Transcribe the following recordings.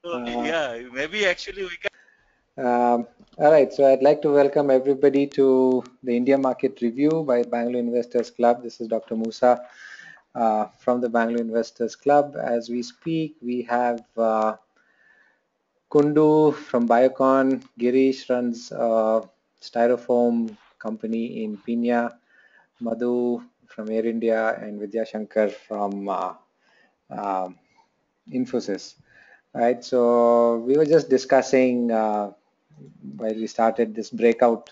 So Uh, yeah, maybe actually we can. all right, so I'd like to welcome everybody to the India Market Review by Bangalore Investors Club. This is Dr. Musa from the Bangalore Investors Club. As we speak, we have Kundu from Biocon. Girish runs a styrofoam company in Pina. Madhu from Air India and Vidya Shankar from um, Infosys. Right, so we were just discussing while we started this breakout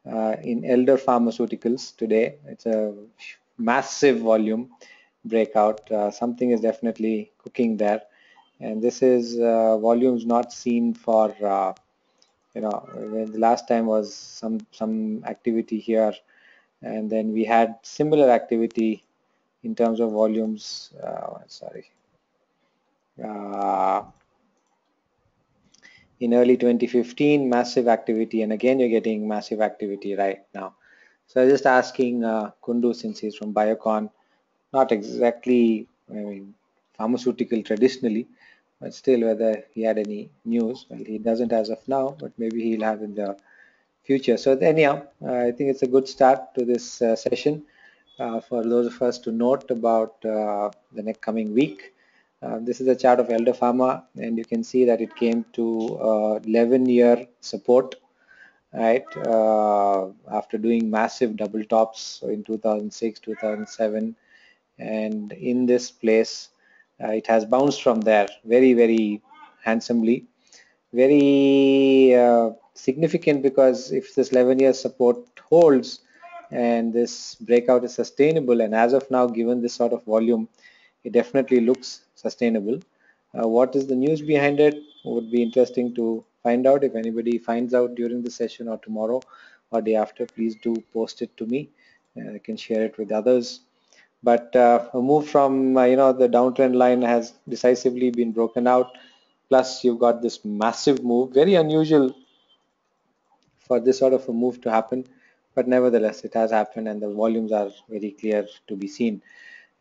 in elder pharmaceuticals today. It's a massive volume breakout. Something is definitely cooking there, and this is volumes not seen for when the last time was some activity here, and then we had similar activity in terms of volumes. Sorry. Uh, in early 2015, massive activity, and again you're getting massive activity right now. So I was just asking Kundu, since he's from Biocon, not exactly, I mean, pharmaceutical traditionally, but still whether he had any news. Well, he doesn't as of now, but maybe he'll have in the future. So anyhow, I think it's a good start to this session for those of us to note about the next coming week. This is a chart of Elder Pharma, and you can see that it came to 11-year support, right? After doing massive double tops in 2006, 2007, and in this place, it has bounced from there very, very handsomely. Very significant, because if this 11-year support holds and this breakout is sustainable, and as of now, given this sort of volume, it definitely looks sustainable. What is the news behind it would be interesting to find out. If anybody finds out during the session or tomorrow or day after, please do post it to me. I can share it with others. But a move from the downtrend line has decisively been broken out. Plus, you've got this massive move, very unusual for this sort of a move to happen, but nevertheless, it has happened, and the volumes are very clear to be seen.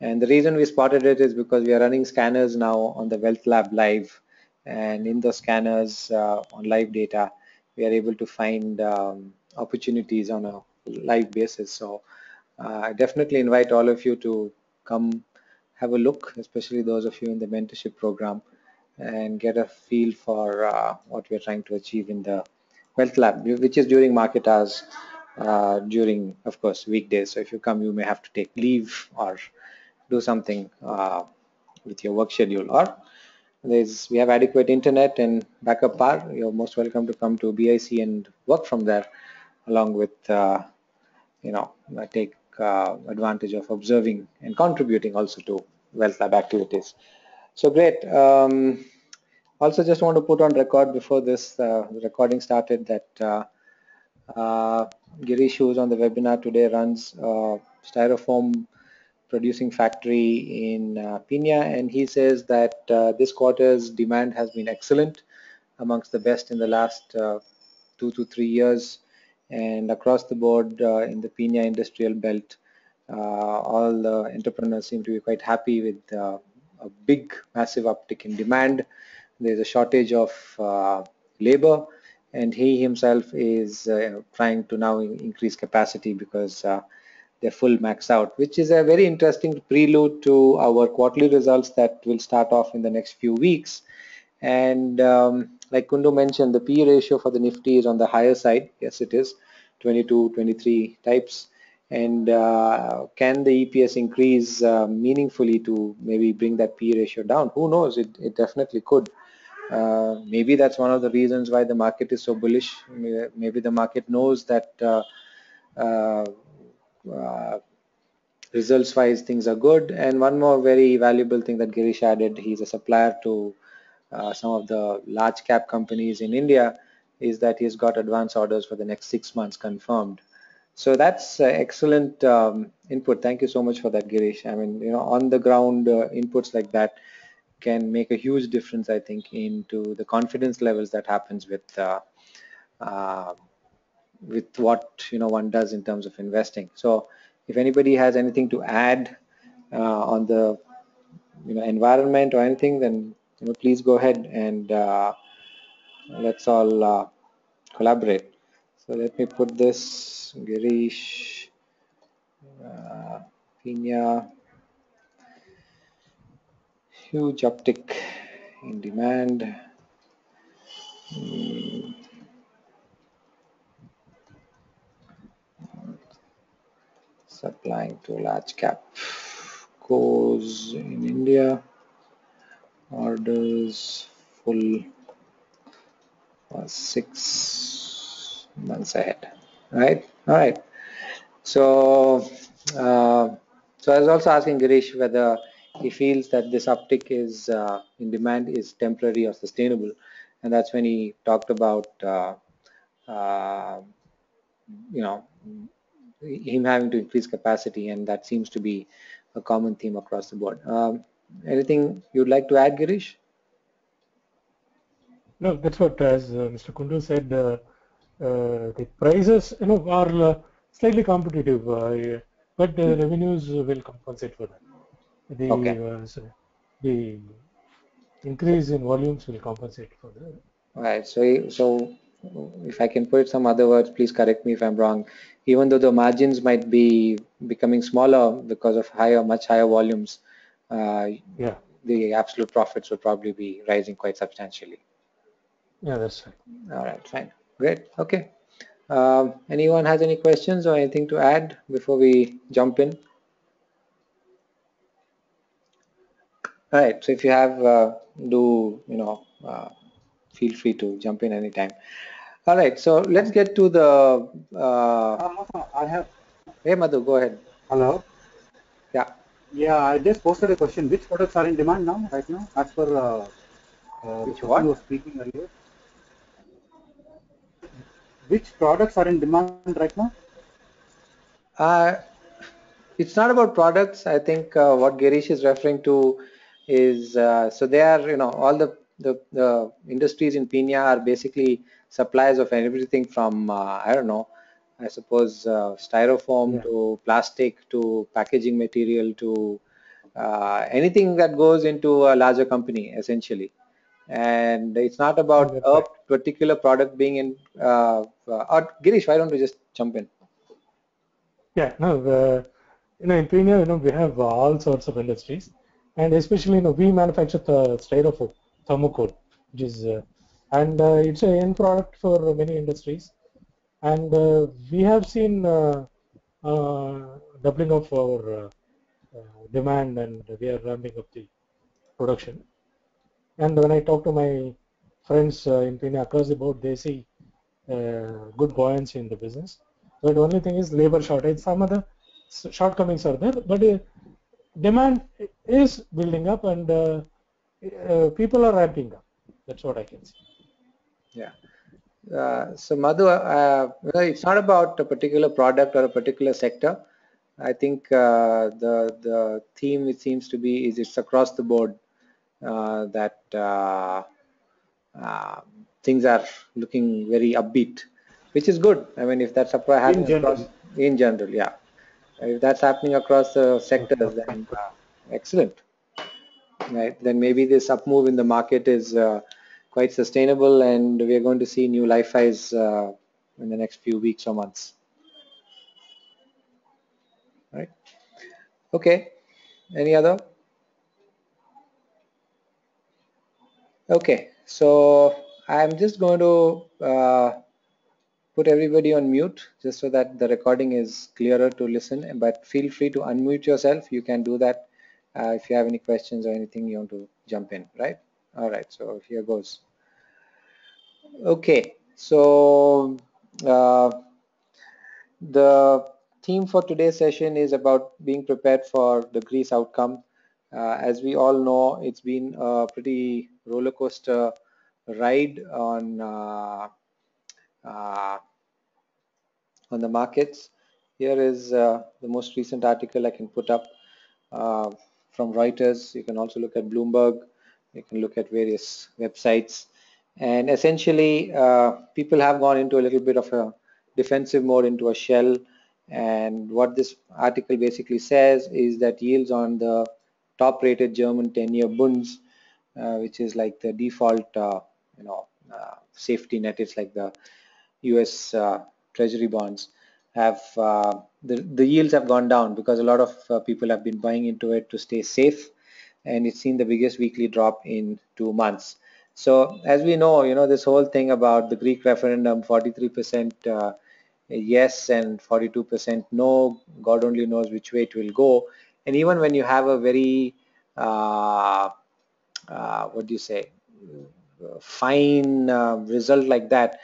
And the reason we spotted it is because we are running scanners now on the Wealth Lab Live, and in those scanners on live data, we are able to find opportunities on a live basis. So I definitely invite all of you to come have a look, especially those of you in the mentorship program, and get a feel for what we're trying to achieve in the Wealth Lab, which is during market hours, during, of course, weekdays. So if you come, you may have to take leave or do something with your work schedule, or we have adequate internet and backup power. You're most welcome to come to BIC and work from there, along with take advantage of observing and contributing also to Wealth Lab activities. So great. Also, just want to put on record before this recording started that uh, Girish, who's on the webinar today, runs styrofoam producing factory in Pina, and he says that this quarter's demand has been excellent, amongst the best in the last 2 to 3 years, and across the board in the Pina industrial belt, all the entrepreneurs seem to be quite happy with a big, massive uptick in demand. There's a shortage of labor, and he himself is trying to now increase capacity because they're full max out, which is a very interesting prelude to our quarterly results that will start off in the next few weeks. And like Kundu mentioned, the P ratio for the Nifty is on the higher side. Yes, it is 22, 23 types. And can the EPS increase meaningfully to maybe bring that P ratio down? Who knows? It definitely could. Maybe that's one of the reasons why the market is so bullish. Maybe the market knows that uh, uh, results wise things are good. And one more very valuable thing that Girish added, he's a supplier to some of the large cap companies in India, is that he's got advance orders for the next 6 months confirmed. So that's excellent input. Thank you so much for that, Girish. I mean, on the ground inputs like that can make a huge difference, I think, into the confidence levels that happens uh, with what one does in terms of investing. So if anybody has anything to add on the environment or anything, then please go ahead and let's all collaborate. So let me put this, Girish, Pina, huge uptick in demand. Supplying to large cap goes in India. Orders full for 6 months ahead. Right? All right. So, so I was also asking Girish whether he feels that this uptick is in demand is temporary or sustainable, and that's when he talked about uh, you know him having to increase capacity, and that seems to be a common theme across the board. Anything you'd like to add, Girish? No, that's what, as Mr. Kundu said, the prices, are slightly competitive, but the revenues will compensate for that. Okay. The increase in volumes will compensate for that. All right. So if I can put it some other words, please correct me if I'm wrong. Even though the margins might be becoming smaller because of much higher volumes, uh, Yeah, the absolute profits would probably be rising quite substantially. yeah, that's right. All right, fine. Great. Okay. Anyone has any questions or anything to add before we jump in? All right. So if you have, feel free to jump in anytime. All right. So let's get to the. I have. Hey, Madhu, go ahead. Hello. Yeah. Yeah, I just posted a question. Which products are in demand now, right now, as per the Which person who what? was speaking earlier? Which products are in demand right now? Uh, it's not about products. I think what Girish is referring to is so they are, all the industries in Pina are basically suppliers of everything from I don't know, I suppose styrofoam Yeah, to plastic to packaging material to anything that goes into a larger company essentially. And it's not yeah, about that's a right. particular product being in. Or Girish, why don't we just jump in? Yeah, no, in Pune, we have all sorts of industries, and especially, we manufacture the styrofoam, thermocol, which is, and it's an end product for many industries, and we have seen doubling of our demand, and we are ramping up the production. And when I talk to my friends in Pune across the board, they see good buoyancy in the business. But the only thing is labor shortage. Some other shortcomings are there, but demand is building up, and people are ramping up. That's what I can see. Yeah. So Madhu, it's not about a particular product or a particular sector. I think the theme it seems to be is it's across the board that uh, things are looking very upbeat, which is good. I mean, if that's In happening across general, in general, yeah. If that's happening across the sectors, Okay. then excellent. Right, then maybe this up move in the market is quite sustainable, and we are going to see new life highs in the next few weeks or months. Right. Okay. Any other? Okay. So I'm just going to put everybody on mute just so that the recording is clearer to listen. But feel free to unmute yourself. You can do that if you have any questions or anything you want to jump in. Right. All right. So here goes. Okay. So the theme for today's session is about being prepared for the Greece outcome. As we all know, it's been a pretty roller coaster ride uh, on the markets. Here is the most recent article I can put up uh, from Reuters. You can also look at Bloomberg. You can look at various websites. And essentially, people have gone into a little bit of a defensive mode, into a shell. And what this article basically says is that yields on the top rated German 10-year bonds which is like the default, safety net. It's like the US Treasury bonds have the yields have gone down because a lot of people have been buying into it to stay safe, and it's seen the biggest weekly drop in 2 months. So as we know, this whole thing about the Greek referendum, 43% yes and 42% no. God only knows which way it will go. And even when you have a very what do you say, fine result like that,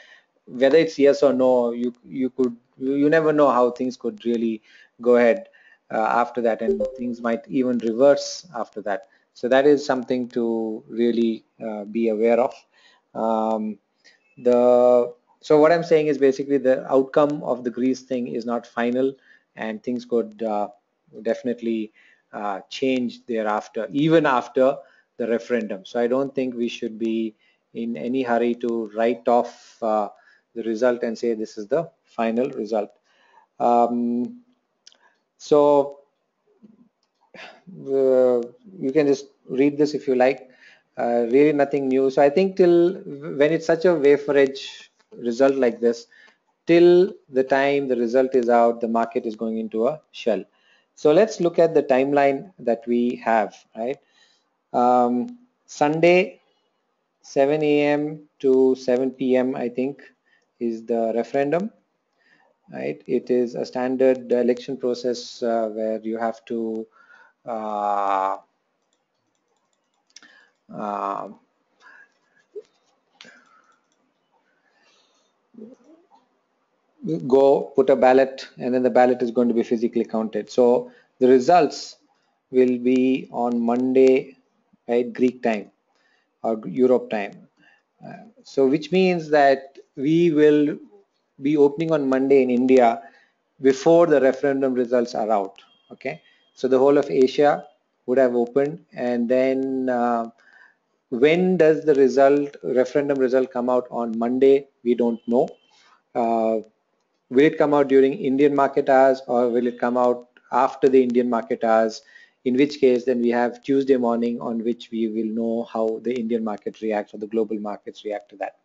whether it's yes or no, you never know how things could really go ahead after that, and things might even reverse after that. So that is something to really be aware of. Um, the so what I'm saying is basically the outcome of the Greece thing is not final, and things could definitely change thereafter, even after the referendum. So I don't think we should be in any hurry to write off the result and say this is the final result. Um, so you can just read this if you like. Really nothing new. So I think till when it's such a waferage result like this, till the time the result is out, the market is going into a shell. So let's look at the timeline that we have, right? Sunday, 7 a.m. to 7 p.m. I think is the referendum, right? It is a standard election process where you have to uh, uh, go put a ballot, and then the ballot is going to be physically counted. So the results will be on Monday, right, Greek time or Europe time. So which means that we will be opening on Monday in India before the referendum results are out. Okay, so the whole of Asia would have opened, and then when does the referendum result come out on Monday? We don't know. Uh, will it come out during Indian market hours, or will it come out after the Indian market hours? In which case, then we have Tuesday morning on which we will know how the Indian market reacts or the global markets react to that.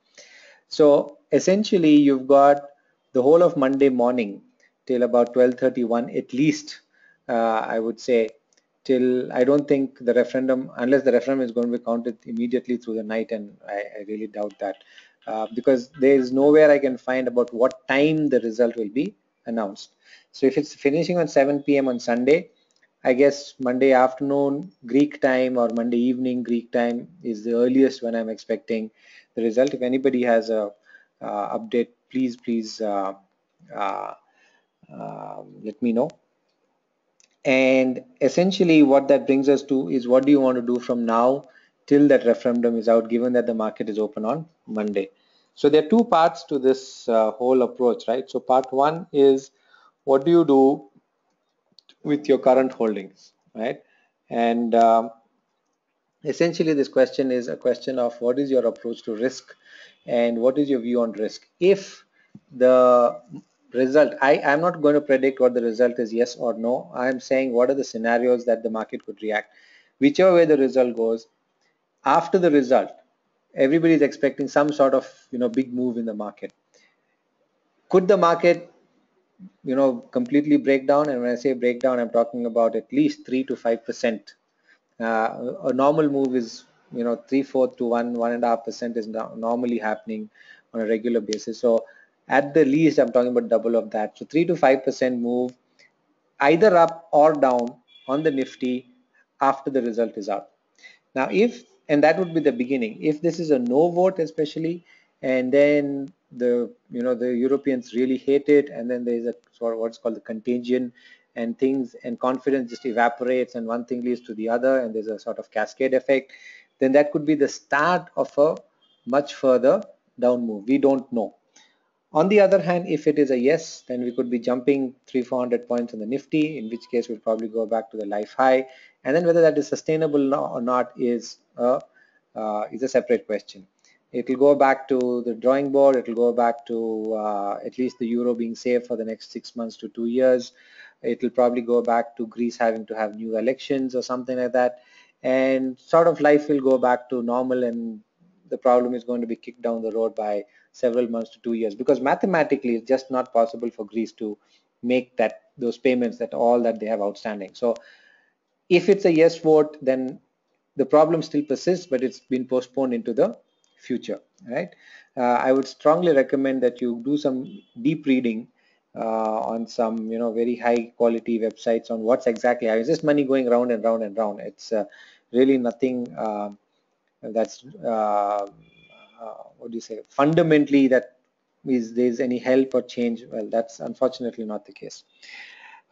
So essentially, you've got the whole of Monday morning till about 12:31 at least. I would say till I don't think the referendum, unless the referendum is going to be counted immediately through the night, and I really doubt that, because there is nowhere I can find about what time the result will be announced. So if it's finishing on 7 p.m. on Sunday, I guess Monday afternoon Greek time or Monday evening Greek time is the earliest when I'm expecting the result. If anybody has a update, please uh, let me know. And essentially what that brings us to is, what do you want to do from now till that referendum is out, given that the market is open on Monday? So there are two parts to this whole approach, right? So part one is, what do you do with your current holdings, right? And essentially this question is a question of what is your approach to risk and what is your view on risk. If the result, I'm not going to predict what the result is, yes or no. I'm saying what are the scenarios that the market could react. Whichever way the result goes, after the result, everybody is expecting some sort of big move in the market. Could the market completely break down? And when I say break down, I'm talking about at least 3 to 5%. A normal move is 3/4 to 1.5% is normally happening on a regular basis. So at the least, I'm talking about double of that. So 3 to 5% move, either up or down on the Nifty after the result is out. Now, and that would be the beginning. If this is a no vote, especially, and then the Europeans really hate it, and then there's a sort of what's called the contagion, and things and confidence just evaporates, and one thing leads to the other, and there's a sort of cascade effect, then that could be the start of a much further down move. We don't know. On the other hand, if it is a yes, then we could be jumping 300-400 points in the Nifty, in which case we'll probably go back to the life high. And then whether that is sustainable or not is a separate question. It will go back to the drawing board. It will go back to at least the euro being safe for the next 6 months to 2 years. It will probably go back to Greece having to have new elections or something like that. and sort of life will go back to normal, and the problem is going to be kicked down the road by several months to 2 years, because mathematically it's just not possible for Greece to make those payments, that all that they have outstanding. So if it's a yes vote, then the problem still persists, but it's been postponed into the future, right? I would strongly recommend that you do some deep reading on some, very high quality websites on what's exactly happening. It's just money going round and round and round. It's really nothing that's what do you say, fundamentally, that is there's any help or change. Well, that's unfortunately not the case.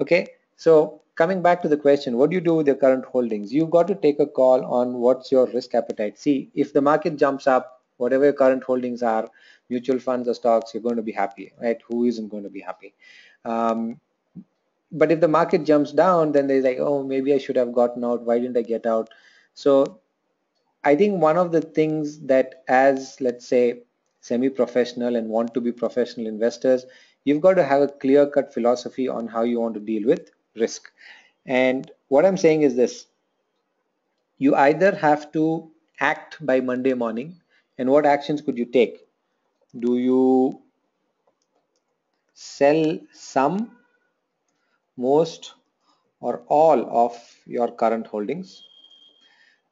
Okay, so coming back to the question, what do you do with your current holdings? You've got to take a call on what's your risk appetite. See, if the market jumps up, whatever your current holdings are, mutual funds or stocks, you're going to be happy, right? Who isn't going to be happy? But if the market jumps down, then they're like, oh, maybe I should have gotten out. Why didn't I get out? So I think one of the things that, as let's say semi-professional and want to be professional investors, you've got to have a clear-cut philosophy on how you want to deal with risk. And what I'm saying is this: you either have to act by Monday morning, and what actions could you take? Do you sell some, most, or all of your current holdings,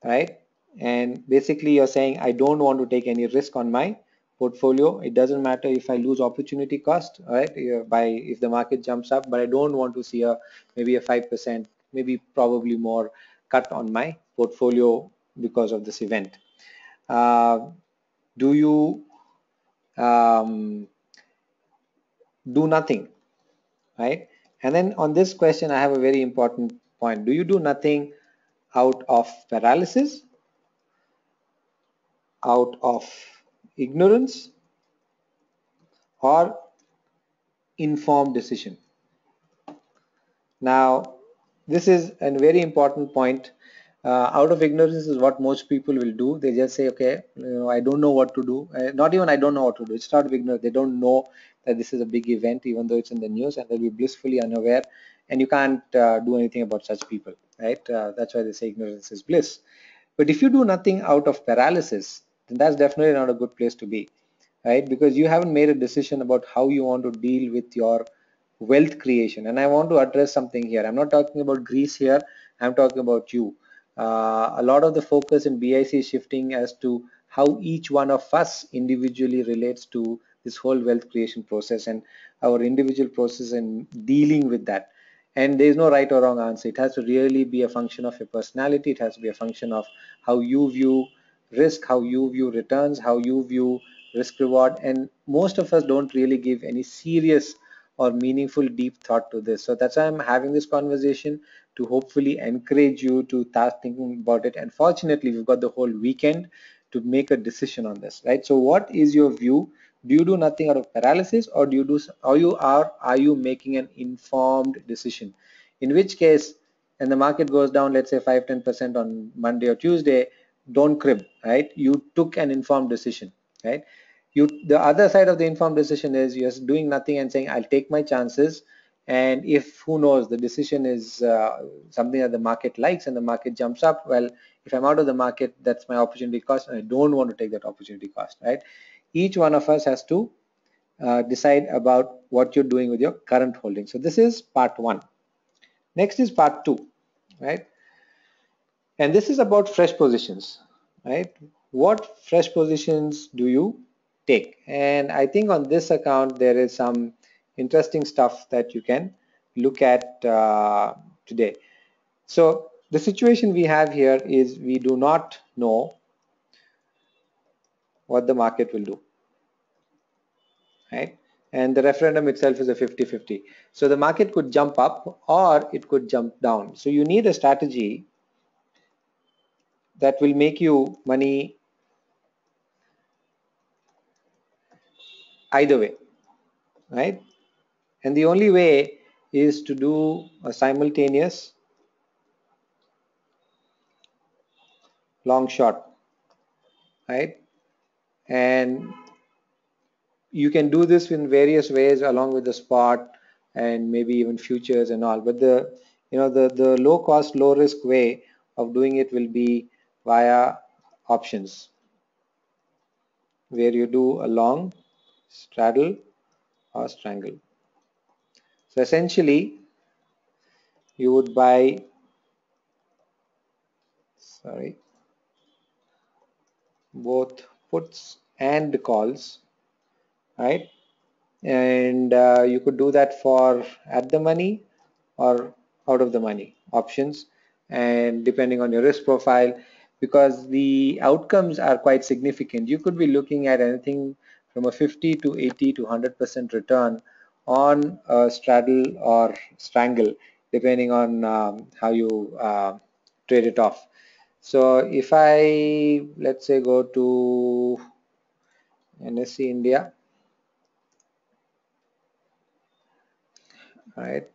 right? And basically you're saying, I don't want to take any risk on my portfolio. It doesn't matter if I lose opportunity cost, right? If the market jumps up, but I don't want to see maybe a 5%, maybe probably more cut on my portfolio because of this event. Do you do nothing, right? And then on this question, I have a very important point. Do you do nothing out of paralysis, out of ignorance, or informed decision? Now, this is a very important point. Out of ignorance is what most people will do. They just say, okay, I don't know what to do. Not even I don't know what to do. It's out of ignorance. They don't know that this is a big event, even though it's in the news, and they'll be blissfully unaware. And you can't do anything about such people, right? That's why they say ignorance is bliss. But if you do nothing out of paralysis, then that's definitely not a good place to be, right? Because you haven't made a decision about how you want to deal with your wealth creation. And I want to address something here. I'm not talking about Greece here. I'm talking about you. A lot of the focus in BIC is shifting as to how each one of us individually relates to this whole wealth creation process, and our individual process in dealing with that. And there is no right or wrong answer. It has to really be a function of your personality. It has to be a function of how you view risk, how you view returns, how you view risk reward. And most of us don't really give any serious or meaningful deep thought to this. So that's why I'm having this conversation, to hopefully encourage you to start thinking about it. And fortunately, we've got the whole weekend to make a decision on this, right? So what is your view? Do you do nothing out of paralysis, or do you do, or are you making an informed decision? In which case, and the market goes down, let's say 5-10% on Monday or Tuesday, don't crib, right? You took an informed decision, right? The other side of the informed decision is you're doing nothing and saying, I'll take my chances, and if, who knows, the decision is something that the market likes and the market jumps up, well, if I'm out of the market, that's my opportunity cost, and I don't want to take that opportunity cost, right? Each one of us has to decide about what you're doing with your current holding. So this is part one. Next is part two, right? And this is about fresh positions, right? What fresh positions do you take? And I think on this account, there is some interesting stuff that you can look at today. So the situation we have here is we do not know what the market will do, right? And the referendum itself is a 50-50. So the market could jump up or it could jump down. So you need a strategy that will make you money either way, right? And the only way is to do a simultaneous long short, right? And you can do this in various ways along with the spot and maybe even futures and all. But the low cost, low risk way of doing it will be via options, where you do a long, straddle, or strangle. So essentially, you would buy, both puts and calls, right? And you could do that for at the money or out of the money options, and depending on your risk profile, because the outcomes are quite significant. You could be looking at anything from a 50 to 80 to 100% return on a straddle or strangle, depending on how you trade it off. So if I, let's say, go to NSE India, right?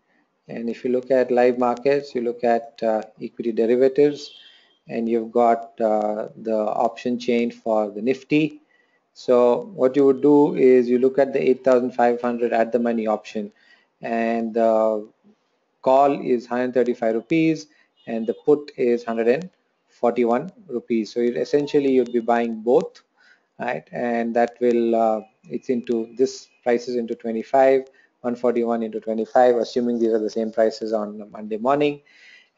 And if you look at live markets, you look at equity derivatives, and you've got the option chain for the Nifty. So what you would do is you look at the 8,500 at the money option, and the call is 135 rupees and the put is 141 rupees. So essentially you'd be buying both, right? And that will it's into this prices into 25, 141 into 25, assuming these are the same prices on Monday morning,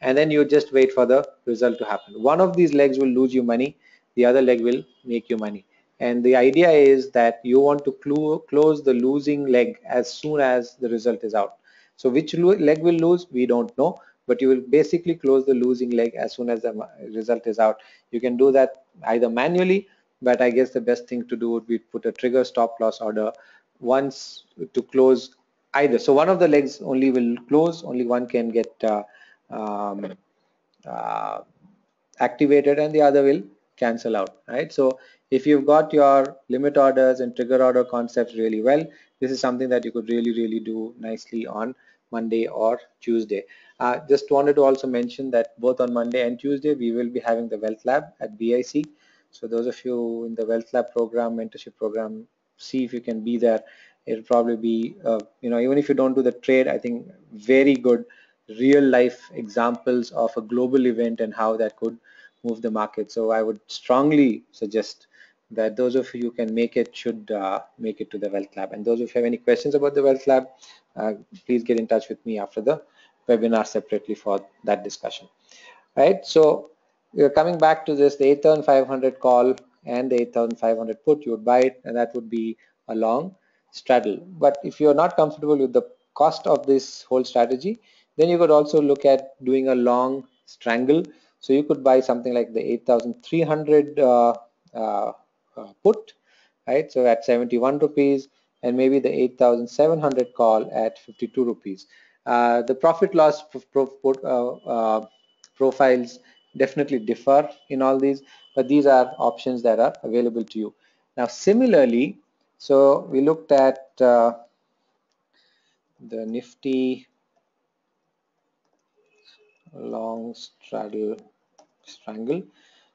and then you just wait for the result to happen. One of these legs will lose you money, the other leg will make you money. And the idea is that you want to close the losing leg as soon as the result is out. So which leg will lose, we don't know, but you will basically close the losing leg as soon as the result is out. You can do that either manually, but I guess the best thing to do would be put a trigger stop loss order once to close either. So one of the legs only will close, only one can get um, uh, activated, and the other will cancel out, right? So if you've got your limit orders and trigger order concepts really well, this is something that you could really do nicely on Monday or Tuesday. Just wanted to also mention that both on Monday and Tuesday we will be having the Wealth Lab at BIC. So those of you in the Wealth Lab program, mentorship program, see if you can be there. It'll probably be even if you don't do the trade, I think very good real life examples of a global event and how that could move the market. So I would strongly suggest that those of you who can make it should make it to the Wealth Lab. And those of you have any questions about the Wealth Lab, please get in touch with me after the webinar separately for that discussion. Right, so we're coming back to this, the 8,500 call and the 8,500 put, you would buy it, and that would be a long straddle. But if you're not comfortable with the cost of this whole strategy, then you could also look at doing a long strangle. So you could buy something like the 8,300 put, right? So at 71 rupees, and maybe the 8,700 call at 52 rupees. The profit loss profiles definitely differ in all these, but these are options that are available to you. Now, similarly, so we looked at the Nifty long strangle.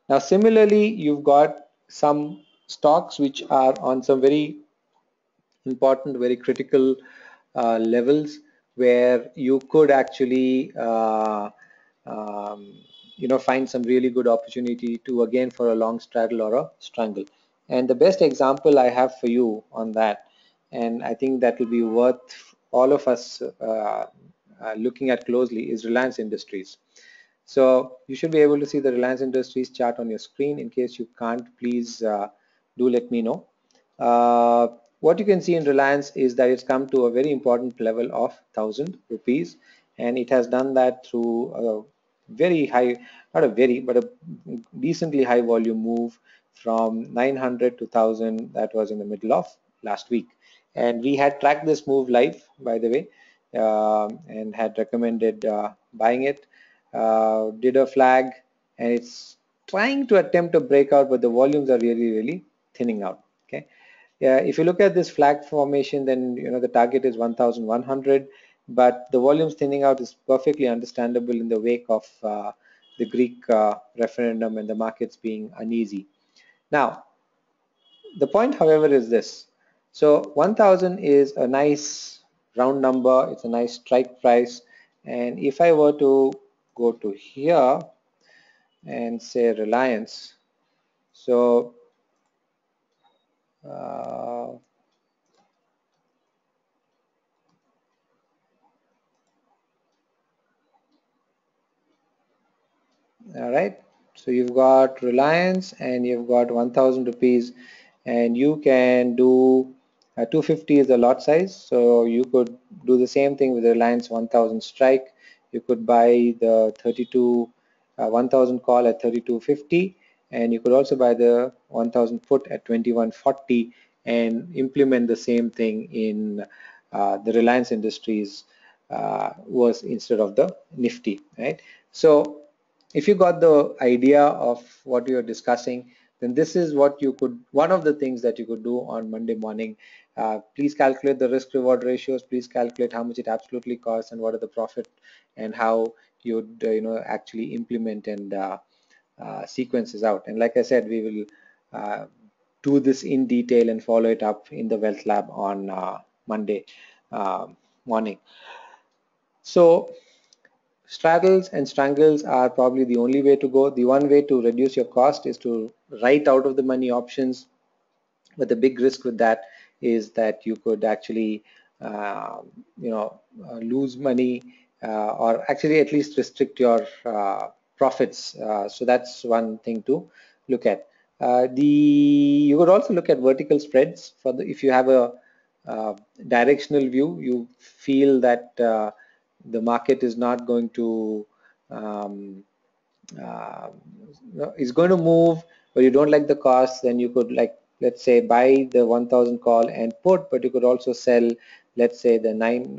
Now, similarly, you've got some stocks which are on some very important, very critical levels where you could actually um, find some really good opportunity to again for a long straddle or a strangle. And the best example I have for you on that, and I think that will be worth all of us looking at closely, is Reliance Industries. So you should be able to see the Reliance Industries chart on your screen. In case you can't, please do let me know. What you can see in Reliance is that it's come to a very important level of 1,000 rupees, and it has done that through a very high, not a very, but a decently high volume move from 900 to 1,000. That was in the middle of last week, and we had tracked this move live, by the way, and had recommended buying it. Did a flag, and it's trying to attempt a breakout, but the volumes are really thinning out. Okay, if you look at this flag formation, then the target is 1,100, but the volumes thinning out is perfectly understandable in the wake of the Greek referendum and the markets being uneasy. Now, the point, however, is this. So 1,000 is a nice round number. It's a nice strike price. And if I were to go to here, and say Reliance. So all right, so you've got Reliance and you've got 1000 rupees, and you can do 250 is the lot size, so you could do the same thing with Reliance 1000 strike. You could buy the 32 1000 call at 3250, and you could also buy the 1000 put at 2140 and implement the same thing in the Reliance Industries was instead of the Nifty, right? So if you got the idea of what you're discussing, then this is what you could, one of the things that you could do on Monday morning. Please calculate the risk reward ratios, please calculate how much it absolutely costs and what are the profit, and how you'd actually implement and sequences out. And like I said, we will do this in detail and follow it up in the Wealth Lab on Monday morning. So straddles and strangles are probably the only way to go. The one way to reduce your cost is to write out of the money options, but the big risk with that is that you could actually lose money, or actually at least restrict your profits. So that's one thing to look at. You would also look at vertical spreads for the, if you have a directional view, you feel that the market is not going to um, uh, is going to move, but you don't like the cost, then you could, like, let's say, buy the 1000 call and put, but you could also sell, let's say, the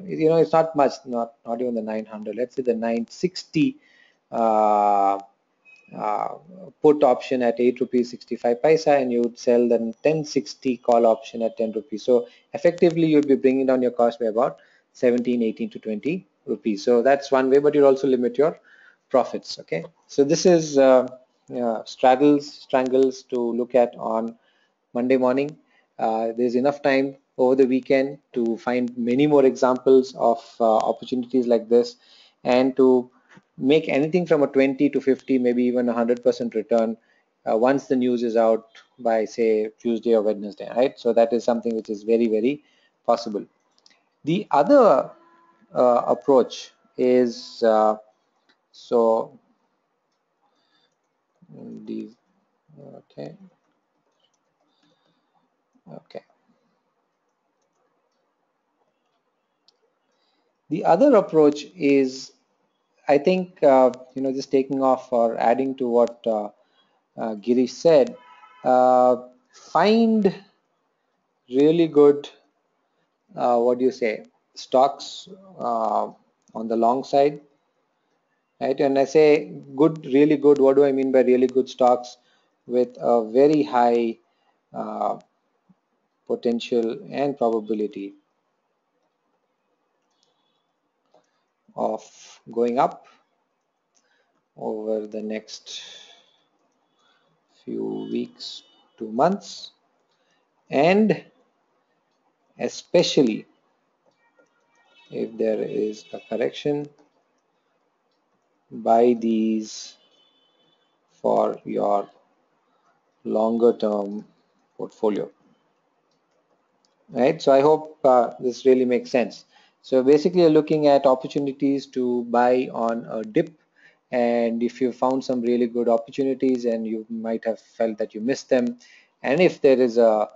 it's not much, not even the 900, let's say the 960 uh, uh, put option at 8 rupees 65 paisa, and you would sell the 1060 call option at 10 rupees. So effectively you'd be bringing down your cost by about 17, 18 to 20 rupees. So that's one way, but you'll also limit your profits. Okay, so this is straddles, strangles to look at on Monday morning. There's enough time over the weekend to find many more examples of opportunities like this, and to make anything from a 20 to 50, maybe even 100% return once the news is out by, say, Tuesday or Wednesday, right? So that is something which is very, very possible. The other approach is so the okay okay the other approach is, I think, just taking off or adding to what Girish said, find really good, what do you say, stocks on the long side, right? And I say good, really good, what do I mean by really good stocks? With a very high uh, potential and probability of going up over the next few weeks to months, and especially if there is a correction, buy these for your longer term portfolio, right? So I hope this really makes sense. So basically you're looking at opportunities to buy on a dip, and if you found some really good opportunities and you might have felt that you missed them, and if there is a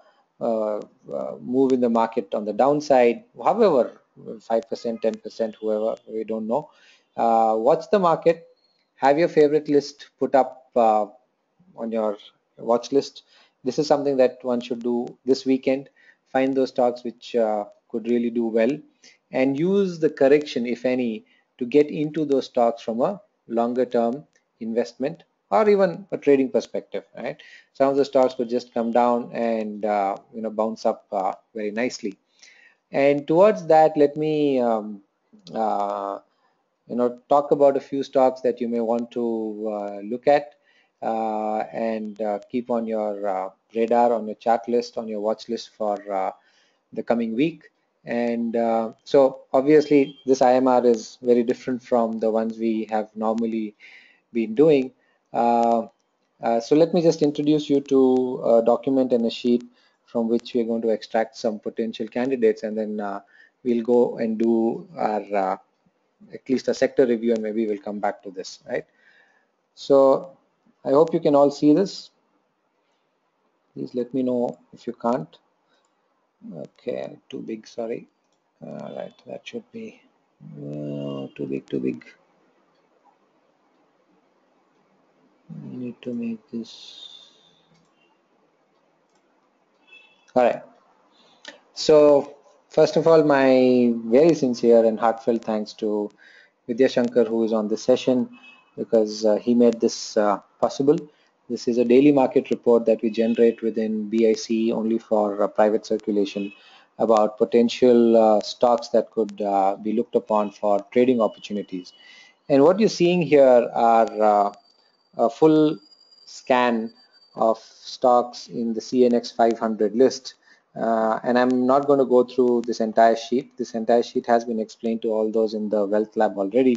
move in the market on the downside, however, 5%, 10%, whoever, we don't know, watch the market, have your favorite list put up on your watch list. This is something that one should do this weekend. Find those stocks which could really do well, and use the correction, if any, to get into those stocks from a longer term investment or even a trading perspective, right? Some of the stocks could just come down and bounce up very nicely. And towards that, let me uh, talk about a few stocks that you may want to look at and keep on your radar, on your chart list, on your watch list for the coming week. And so obviously this IMR is very different from the ones we have normally been doing. So let me just introduce you to a document and a sheet from which we're going to extract some potential candidates, and then we'll go and do our at least a sector review, and maybe we'll come back to this, right? So I hope you can all see this. Please let me know if you can't. Okay, too big, sorry. All right, that should be too big, too big. I need to make this. All right. So first of all, my very sincere and heartfelt thanks to Vidya Shankar, who is on this session, because he made this possible. This is a daily market report that we generate within BIC only for private circulation about potential stocks that could be looked upon for trading opportunities. And what you're seeing here are a full scan of stocks in the CNX 500 list. And I'm not going to go through this entire sheet. This entire sheet has been explained to all those in the Wealth Lab already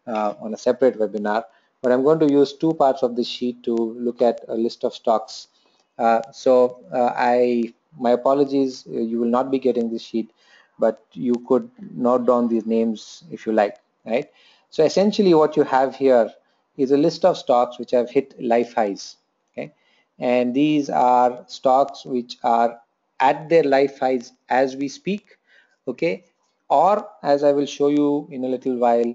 on a separate webinar. But I'm going to use two parts of this sheet to look at a list of stocks. My apologies, you will not be getting this sheet, but you could note down these names if you like, right? So essentially what you have here is a list of stocks which have hit life highs, okay? And these are stocks which are at their life highs as we speak, okay? Or as I will show you in a little while,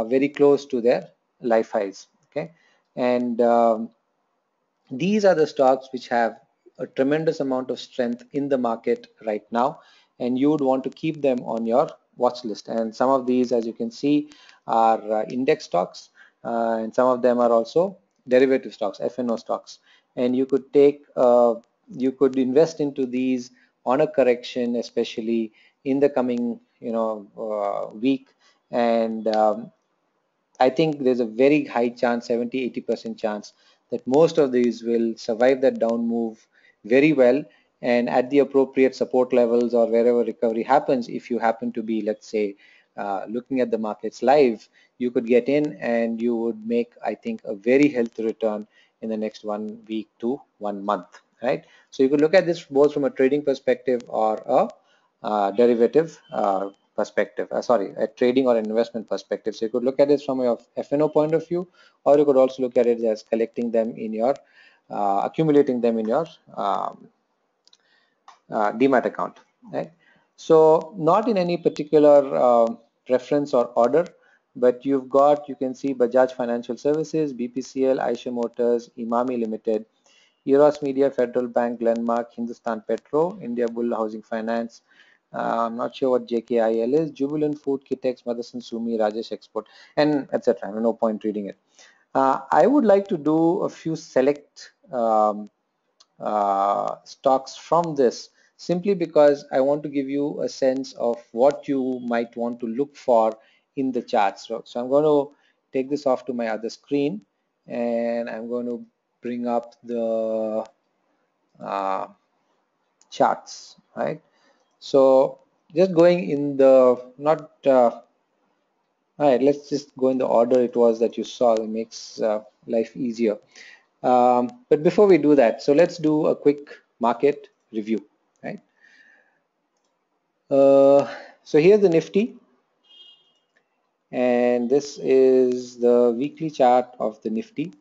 very close to their life highs, okay? And these are the stocks which have a tremendous amount of strength in the market right now, and you would want to keep them on your watch list. And some of these, as you can see, are index stocks, and some of them are also derivative stocks, FNO stocks. And you could invest into these on a correction, especially in the coming week. And I think there's a very high chance, 70–80% chance, that most of these will survive that down move very well, and at the appropriate support levels or wherever recovery happens, if you happen to be, let's say, looking at the markets live, you could get in and you would make, I think, a very healthy return in the next 1 week to 1 month, right? So you could look at this both from a trading perspective or a derivative perspective, sorry, a trading or an investment perspective. So you could look at it from a FNO point of view, or you could also look at it as collecting them in your, accumulating them in your demat account, right? So not in any particular preference or order, but you can see Bajaj Financial Services, BPCL, Aisha Motors, Imami Limited, Eros Media, Federal Bank, Glenmark, Hindustan Petro, India Bull Housing Finance. I'm not sure what JKIL is. Jubilant Food, Kitex, Motherson Sumi, Rajesh Export, and etc. No point reading it. I would like to do a few select stocks from this, simply because I want to give you a sense of what you might want to look for in the charts. So I'm going to take this off to my other screen, and I'm going to bring up the uh, charts, right? So just going in the not all right, let's just go in the order it was that you saw. It makes life easier. But before we do that, so let's do a quick market review, right? So here's the Nifty, and this is the weekly chart of the Nifty.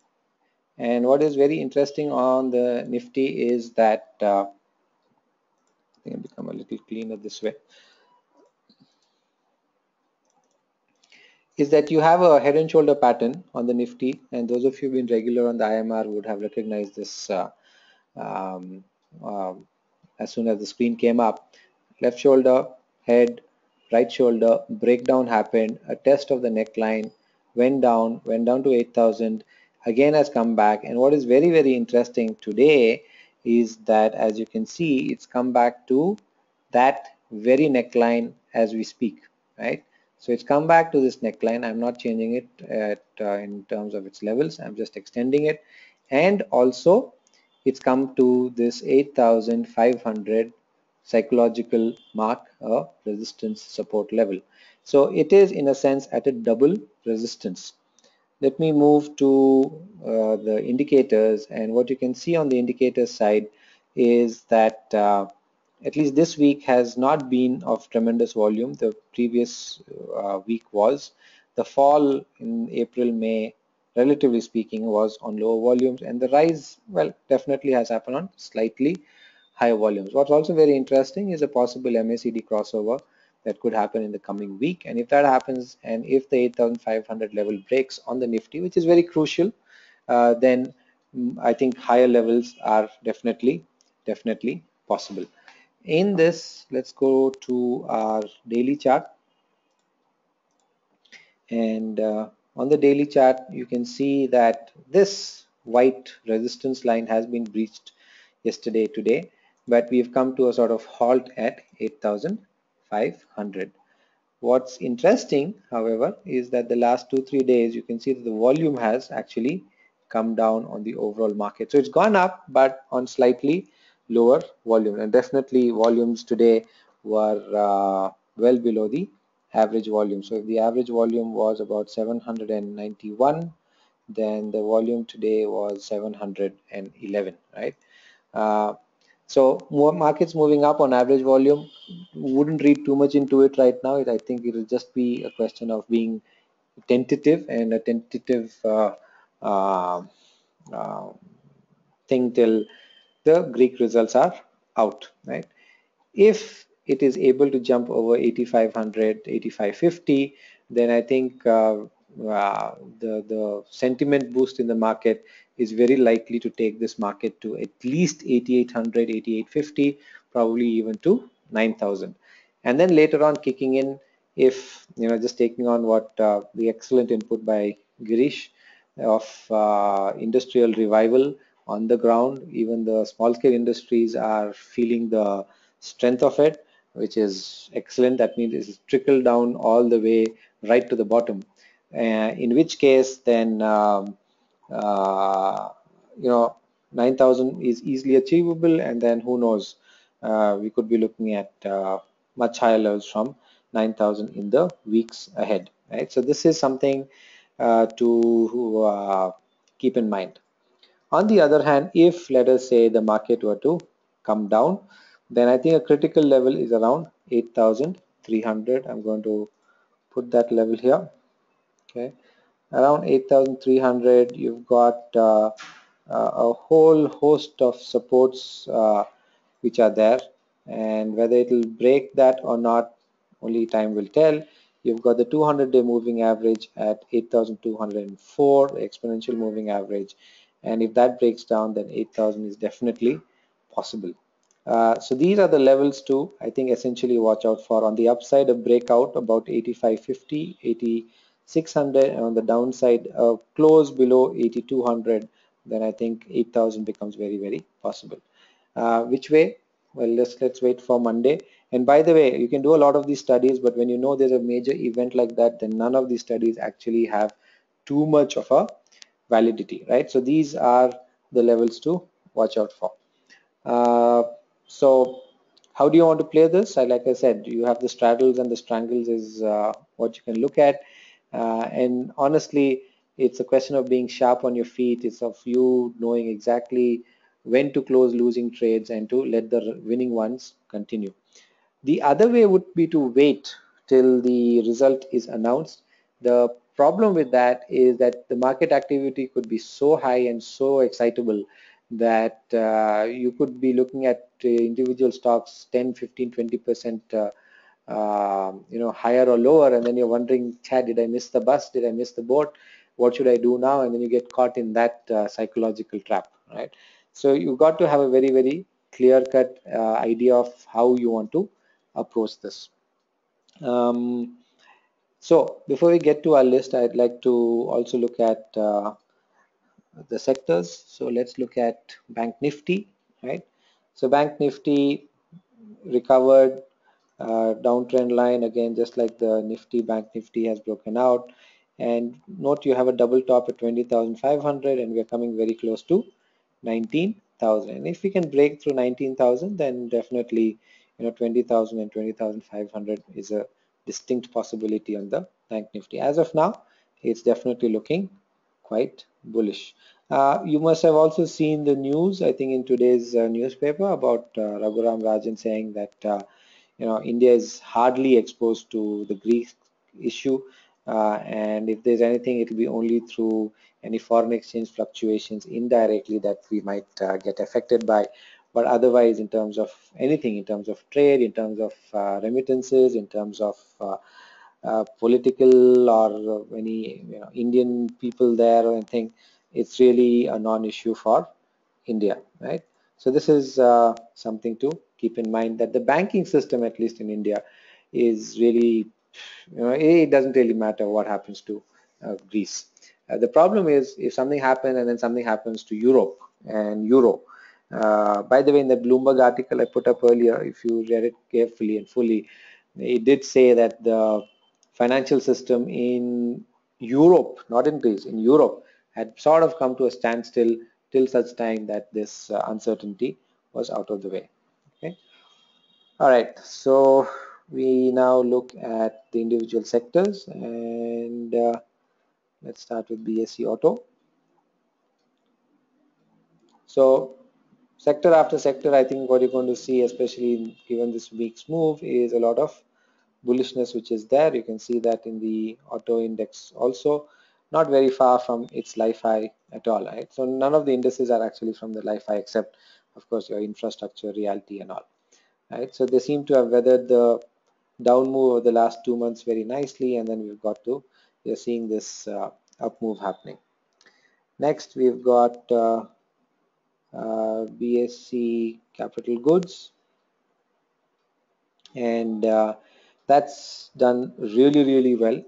And what is very interesting on the Nifty is that I think I'll become a little cleaner this way. Is that you have a head and shoulder pattern on the Nifty, and those of you who've been regular on the IMR would have recognized this um, um, as soon as the screen came up. Left shoulder, head, right shoulder, breakdown happened, a test of the neckline, went down to 8,000, again has come back. And what is very, very interesting today is that, as you can see, it's come back to that very neckline as we speak, right? So it's come back to this neckline. I'm not changing it in terms of its levels. I'm just extending it. And also it's come to this 8,500 psychological mark, a resistance support level. So it is in a sense at a double resistance. let me move to the indicators, and what you can see on the indicators side is that at least this week has not been of tremendous volume. The previous week was. The fall in April, May, relatively speaking, was on lower volumes, and the rise, well, definitely has happened on slightly higher volumes. What's also very interesting is a possible MACD crossover that could happen in the coming week, and if that happens, and if the 8,500 level breaks on the Nifty, which is very crucial, then I think higher levels are definitely possible. In this, let's go to our daily chart, and on the daily chart you can see that this white resistance line has been breached yesterday, today, but we've come to a sort of halt at 8,500. What's interesting, however, is that the last 2-3 days you can see that the volume has actually come down on the overall market. So it's gone up, but on slightly lower volume, and definitely volumes today were well below the average volume. So if the average volume was about 791, then the volume today was 711, right? Uh, so more markets moving up on average volume. Wouldn't read too much into it right now. I think it will just be a question of being tentative, and a tentative uh, uh, thing till the Greek results are out, right? If it is able to jump over 8,500, 8,550, then I think the sentiment boost in the market is very likely to take this market to at least 8,800, 8,850, probably even to 9,000. And then later on kicking in, if just taking on what the excellent input by Girish of industrial revival on the ground. Even the small scale industries are feeling the strength of it, which is excellent. That means it's trickled down all the way right to the bottom. In which case, then uh, 9,000 is easily achievable, and then who knows, we could be looking at much higher levels from 9,000 in the weeks ahead, right? So this is something to keep in mind. On the other hand, if let us say the market were to come down, then I think a critical level is around 8,300. I'm going to put that level here. Okay, around 8,300, you've got a whole host of supports which are there, and whether it will break that or not, only time will tell. You've got the 200-day moving average at 8,204, exponential moving average, and if that breaks down, then 8,000 is definitely possible. So these are the levels to, I think, essentially watch out for. On the upside, a breakout about 8,550, 8,600, and on the downside, close below 8,200, then I think 8,000 becomes very possible. Which way? Well, let's wait for Monday. And by the way, you can do a lot of these studies, but when you know there's a major event like that, then none of these studies actually have too much of a validity, right? So these are the levels to watch out for. So how do you want to play this? Like I said, you have the straddles and the strangles is what you can look at. And honestly, it's a question of being sharp on your feet. It's of you knowing exactly when to close losing trades and to let the winning ones continue. The other way would be to wait till the result is announced. The problem with that is that the market activity could be so high and so excitable that you could be looking at individual stocks 10, 15, 20% higher or lower, and then you're wondering, Chad, did I miss the bus? Did I miss the boat? What should I do now? And then you get caught in that psychological trap, right? So you've got to have a very clear-cut idea of how you want to approach this. So before we get to our list, I'd like to also look at the sectors. So let's look at Bank Nifty, right? So Bank Nifty recovered downtrend line again, just like the Nifty. Bank Nifty has broken out, and note you have a double top at 20,500, and we are coming very close to 19,000. And if we can break through 19,000, then definitely 20,000 and 20,500 is a distinct possibility on the Bank Nifty. As of now, it's definitely looking quite bullish. You must have also seen the news, I think, in today's newspaper about Raghuram Rajan saying that India is hardly exposed to the Greek issue, and if there's anything, it will be only through any foreign exchange fluctuations indirectly that we might get affected by. But otherwise, in terms of anything, in terms of trade, in terms of remittances, in terms of political or any Indian people there or anything, it's really a non-issue for India, right? So this is something to keep in mind, that the banking system, at least in India, is really, it doesn't really matter what happens to Greece. The problem is if something happens and then something happens to Europe and Euro. By the way, in the Bloomberg article I put up earlier, if you read it carefully and fully, it did say that the financial system in Europe, not in Greece, in Europe, had sort of come to a standstill till such time that this uncertainty was out of the way. Okay. All right. So we now look at the individual sectors, and let's start with BSE Auto. So sector after sector, I think what you're going to see, especially given this week's move, is a lot of bullishness which is there. You can see that in the auto index also, not very far from its life high at all, right? So none of the indices are actually from the life high except, of course, your infrastructure, realty and all, right? So they seem to have weathered the down move over the last 2 months very nicely, and then we're seeing this up move happening. Next, we've got BSC Capital Goods, and that's done really well.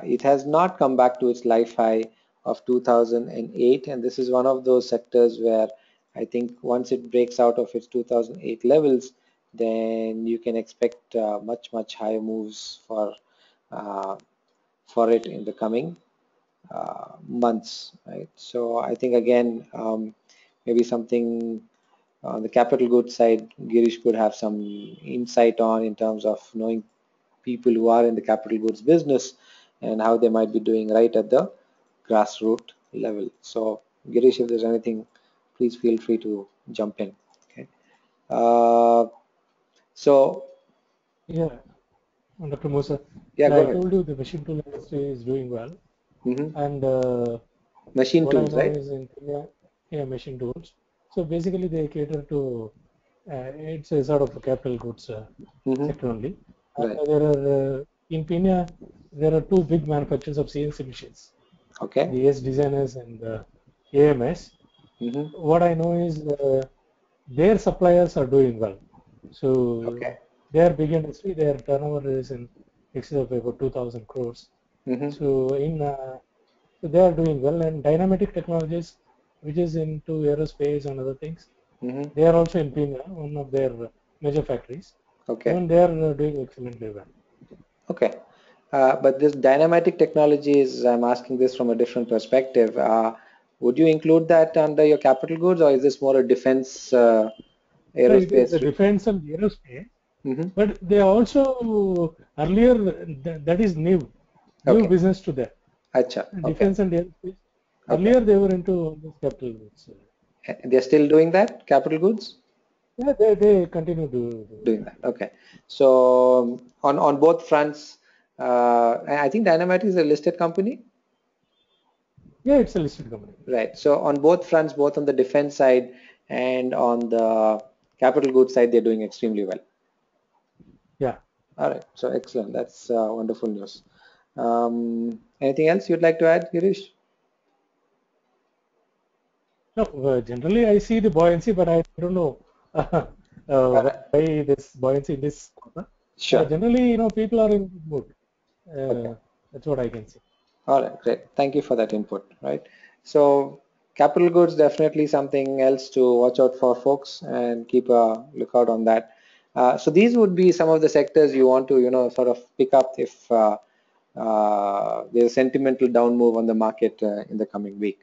It has not come back to its life high of 2008, and this is one of those sectors where I think once it breaks out of its 2008 levels, then you can expect much higher moves uh, for it in the coming months, right? So I think again, maybe something on the capital goods side, Girish could have some insight on, in terms of knowing people who are in the capital goods business and how they might be doing right at the grassroots level. So Girish, if there's anything, please feel free to jump in. Okay. So Yeah, Dr. Musa. yeah, Yeah, go I ahead. told you the machine tool industry is doing well, and Machine what I tools, know right? is in Kenya, yeah, machine tools. So basically, they cater to it's a sort of a capital goods sector only. And Right. there are in Kenya there are two big manufacturers of CNC machines, Okay. the S designers and AMS. What I know is their suppliers are doing well. So Okay. they are big industry. Their turnover is in excess of about 2,000 crores. So in so they are doing well. And Dynamic Technologies, which is into aerospace and other things, they are also in Pune, one of their major factories. Okay. Even they are doing excellently well. Okay. But this dynamic technologies, I'm asking this from a different perspective. Would you include that under your capital goods, or is this more a defense So it is the aerospace? defense and aerospace, Mm-hmm. but they also earlier that is new Okay. business to them. Acha. Okay. Defense and aerospace. Okay. Earlier they were into this capital goods. They're still doing that, capital goods? Yeah, they continue to do Doing that. that. Okay. So on both fronts, I think Dynamite is a listed company. Yeah, it's a listed company. Right. So on both fronts, both on the defense side and on the capital goods side, they're doing extremely well. Yeah. All right. So excellent. That's wonderful news. Anything else you'd like to add, Girish? No, generally I see the buoyancy, but I don't know All right. why this buoyancy in this quarter. Sure. Generally, people are in good mood. Okay. That's what I can say. All right. Great. Thank you for that input. Right. So capital goods, definitely something else to watch out for, folks, and keep a lookout on that. So these would be some of the sectors you want to, sort of pick up if there's a sentimental down move on the market in the coming week.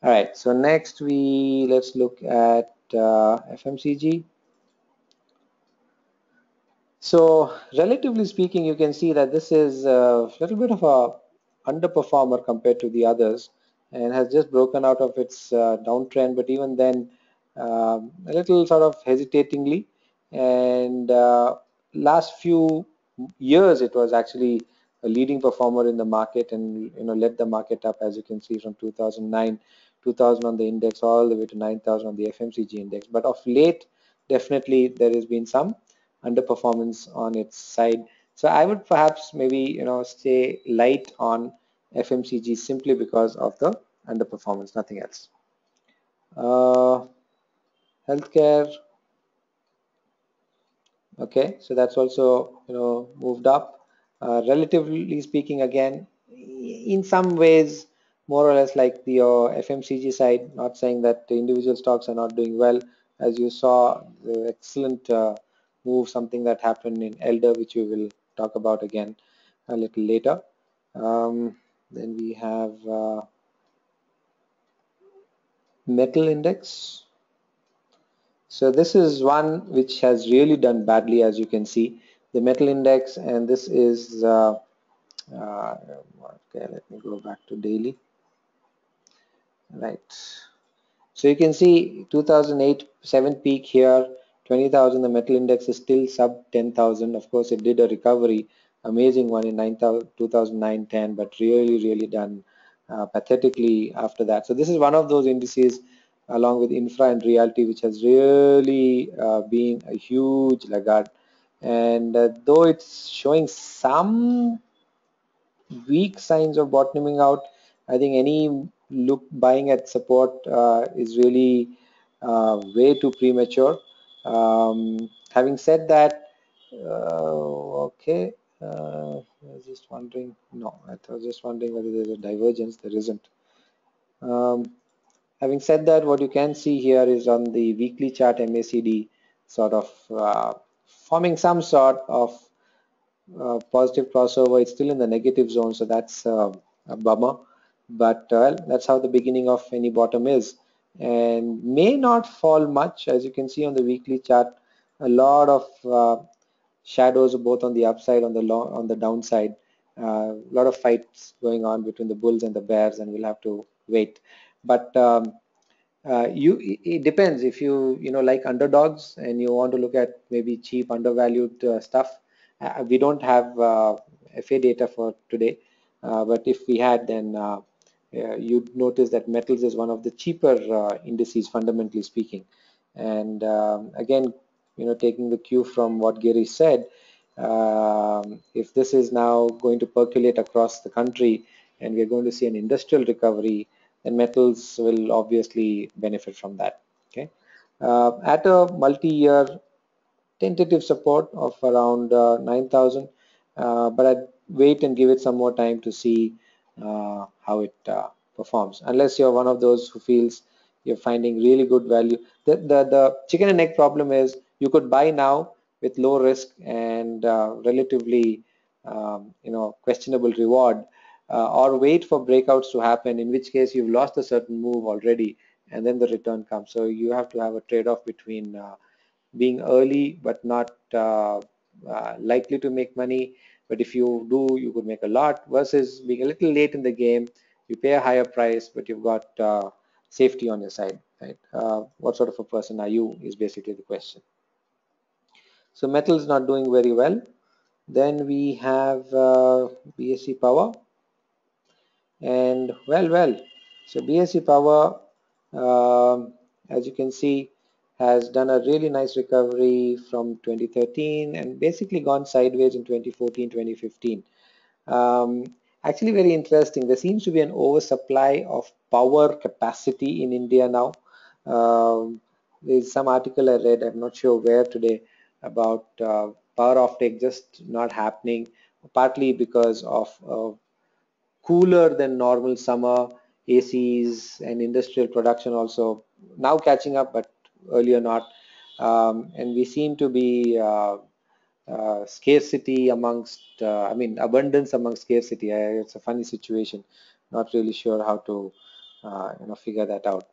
All right. So next, let's look at FMCG. So relatively speaking, you can see that this is a little bit of a underperformer compared to the others and has just broken out of its downtrend, but even then a little sort of hesitatingly. And last few years it was actually a leading performer in the market, and led the market up, as you can see, from 2009, 2000 on the index all the way to 9,000 on the FMCG index. But of late, definitely there has been some underperformance on its side. So I would perhaps maybe stay light on FMCG simply because of the underperformance, nothing else. Healthcare, okay, so that's also moved up. Relatively speaking, again, in some ways more or less like the FMCG side, not saying that the individual stocks are not doing well. As you saw, the excellent move, something that happened in Elder, which we will talk about again a little later. Then we have metal index. So this is one which has really done badly, as you can see, the metal index, and this is okay, let me go back to daily. Right, so you can see 2008-7 peak here, 20,000. The metal index is still sub 10,000. Of course, it did a recovery, amazing one in 2009-10, but really done pathetically after that. So this is one of those indices, along with infra and realty, which has really been a huge laggard. And though it's showing some weak signs of bottoming out, I think any look buying at support is really way too premature. Having said that, okay, I was just wondering. No, I was just wondering whether there's a divergence. There isn't. Um, Having said that, what you can see here is on the weekly chart, MACD sort of forming some sort of positive crossover. It's still in the negative zone, so that's a bummer. But well, that's how the beginning of any bottom is, and may not fall much. As you can see on the weekly chart, a lot of shadows both on the upside, on the downside. A lot of fights going on between the bulls and the bears, and we'll have to wait. But it depends. If you like underdogs and you want to look at maybe cheap undervalued stuff, we don't have FA data for today, but if we had, then you'd notice that metals is one of the cheaper indices, fundamentally speaking. And again, taking the cue from what Gary said, if this is now going to percolate across the country and we're going to see an industrial recovery, then metals will obviously benefit from that. Okay, at a multi-year tentative support of around 9,000, but I'd wait and give it some more time to see how it performs. Unless you're one of those who feels you're finding really good value. The chicken and egg problem is you could buy now with low risk and relatively questionable reward, or wait for breakouts to happen, in which case you've lost a certain move already, and then the return comes. So you have to have a trade-off between being early but not likely to make money, but if you do, you could make a lot, versus being a little late in the game, you pay a higher price but you've got safety on your side, right? What sort of a person are you is basically the question. So metal is not doing very well. Then we have BSE Power, and well, so BSE Power, as you can see, has done a really nice recovery from 2013 and basically gone sideways in 2014, 2015. Actually very interesting. There seems to be an oversupply of power capacity in India now. There's some article I read, I'm not sure where today, about power offtake just not happening, partly because of cooler than normal summer, ACs and industrial production also now catching up, but earlier not. And we seem to be scarcity amongst, abundance amongst scarcity. It's a funny situation. Not really sure how to, figure that out.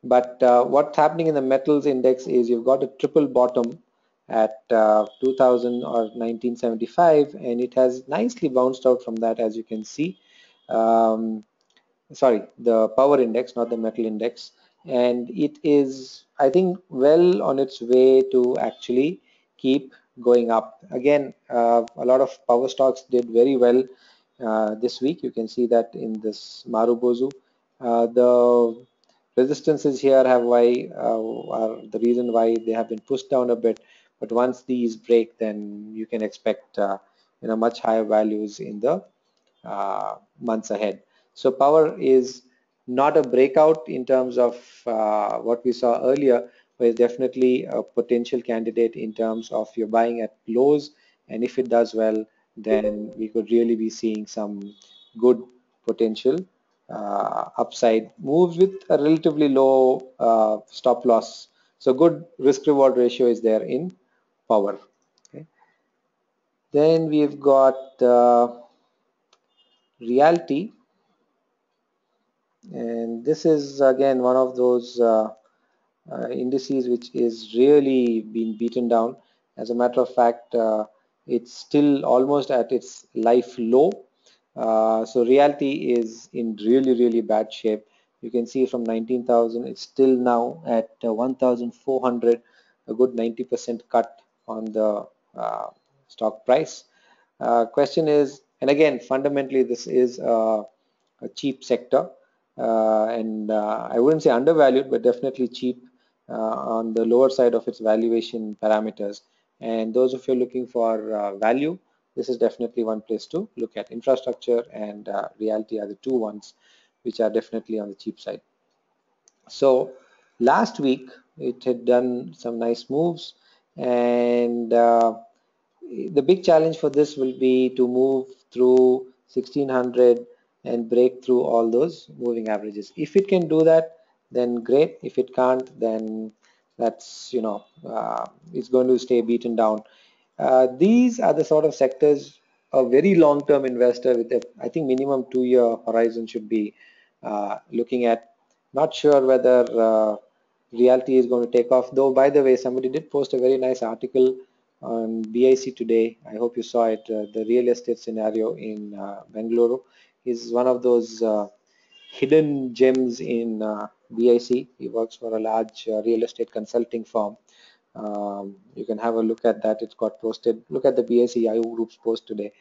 But what's happening in the metals index is you've got a triple bottom at 2000 or 1975, and it has nicely bounced out from that, as you can see. Sorry, the power index, not the metal index, and it is, I think, well on its way to actually keep going up. Again, a lot of power stocks did very well this week. You can see that in this Marubozu. The resistances here have why are the reason why they have been pushed down a bit. But once these break, then you can expect much higher values in the months ahead. So power is not a breakout in terms of what we saw earlier, but it's definitely a potential candidate in terms of you're buying at lows, and if it does well, then we could really be seeing some good potential upside moves with a relatively low stop loss. So good risk reward ratio is there in power. Okay. Then we've got realty, and this is again one of those indices which is really been beaten down. As a matter of fact, it's still almost at its life low. So reality is in really bad shape. You can see from 19,000, it's still now at 1,400, a good 90% cut on the stock price. Question is, and again, fundamentally, this is a cheap sector, and I wouldn't say undervalued, but definitely cheap on the lower side of its valuation parameters. And those of you looking for value, this is definitely one place to look at. Infrastructure and realty are the two ones which are definitely on the cheap side. So last week it had done some nice moves, and the big challenge for this will be to move through 1600 and break through all those moving averages. If it can do that, then great. If it can't, then that's it's going to stay beaten down. These are the sort of sectors a very long-term investor with a, I think, minimum 2-year horizon should be looking at. Not sure whether reality is going to take off, though. By the way, somebody did post a very nice article on BIC today. I hope you saw it. The real estate scenario in Bangalore is one of those hidden gems in BIC. He works for a large real estate consulting firm. You can have a look at that. It's got posted. Look at the BIC Yahoo Group's post today,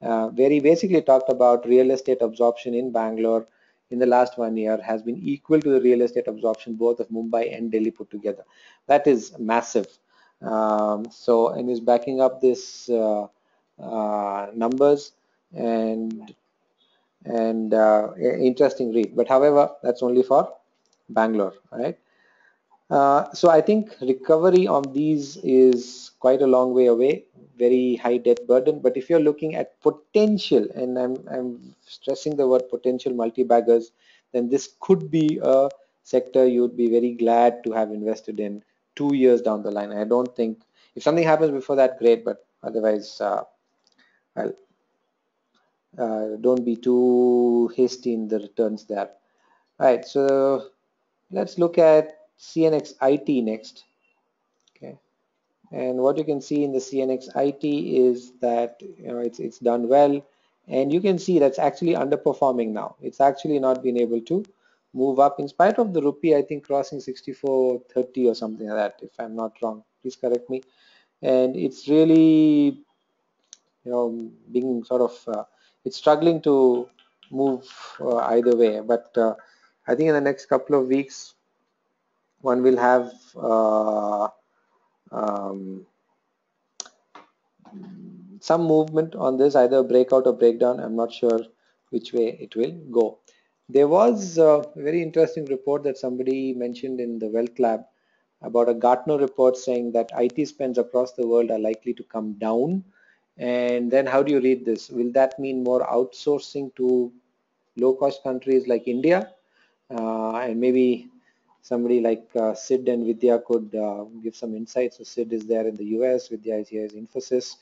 where he basically talked about real estate absorption in Bangalore in the last 1 year has been equal to the real estate absorption both of Mumbai and Delhi put together. That is massive. And he's backing up this numbers, and interesting read. But however, that's only for Bangalore, right? So I think recovery on these is quite a long way away, very high debt burden. But if you're looking at potential, and I'm stressing the word potential multi-baggers, then this could be a sector you'd be very glad to have invested in 2 years down the line. I don't think, if something happens before that, great, but otherwise, well, don't be too hasty in the returns there. All right, so let's look at CNX IT next. Okay, and what you can see in the CNX IT is that it's done well, and you can see that's actually underperforming now. It's actually not been able to move up in spite of the rupee, I think, crossing 64.30 or something like that, if I'm not wrong. Please correct me. And it's really being sort of it's struggling to move either way. But I think in the next couple of weeks one will have um, some movement on this, either breakout or breakdown. I'm not sure which way it will go. There was a very interesting report that somebody mentioned in the Wealth Lab about a Gartner report saying that IT spends across the world are likely to come down. And then how do you read this? Will that mean more outsourcing to low-cost countries like India? And maybe somebody like Sid and Vidya could give some insights. So Sid is there in the US, Vidya is here as Infosys.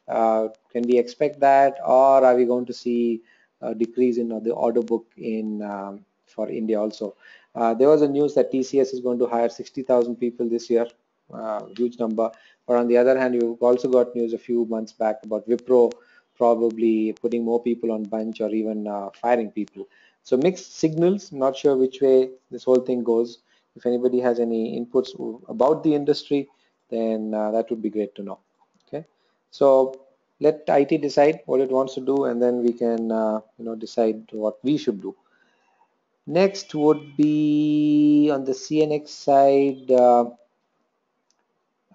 Can we expect that, or are we going to see a decrease in the order book in for India also? There was a news that TCS is going to hire 60,000 people this year, huge number. But on the other hand, you've also got news a few months back about Wipro probably putting more people on bench or even firing people. So mixed signals, not sure which way this whole thing goes. If anybody has any inputs about the industry, then that would be great to know. Okay, so let IT decide what it wants to do, and then we can decide what we should do. Next would be on the CNX side,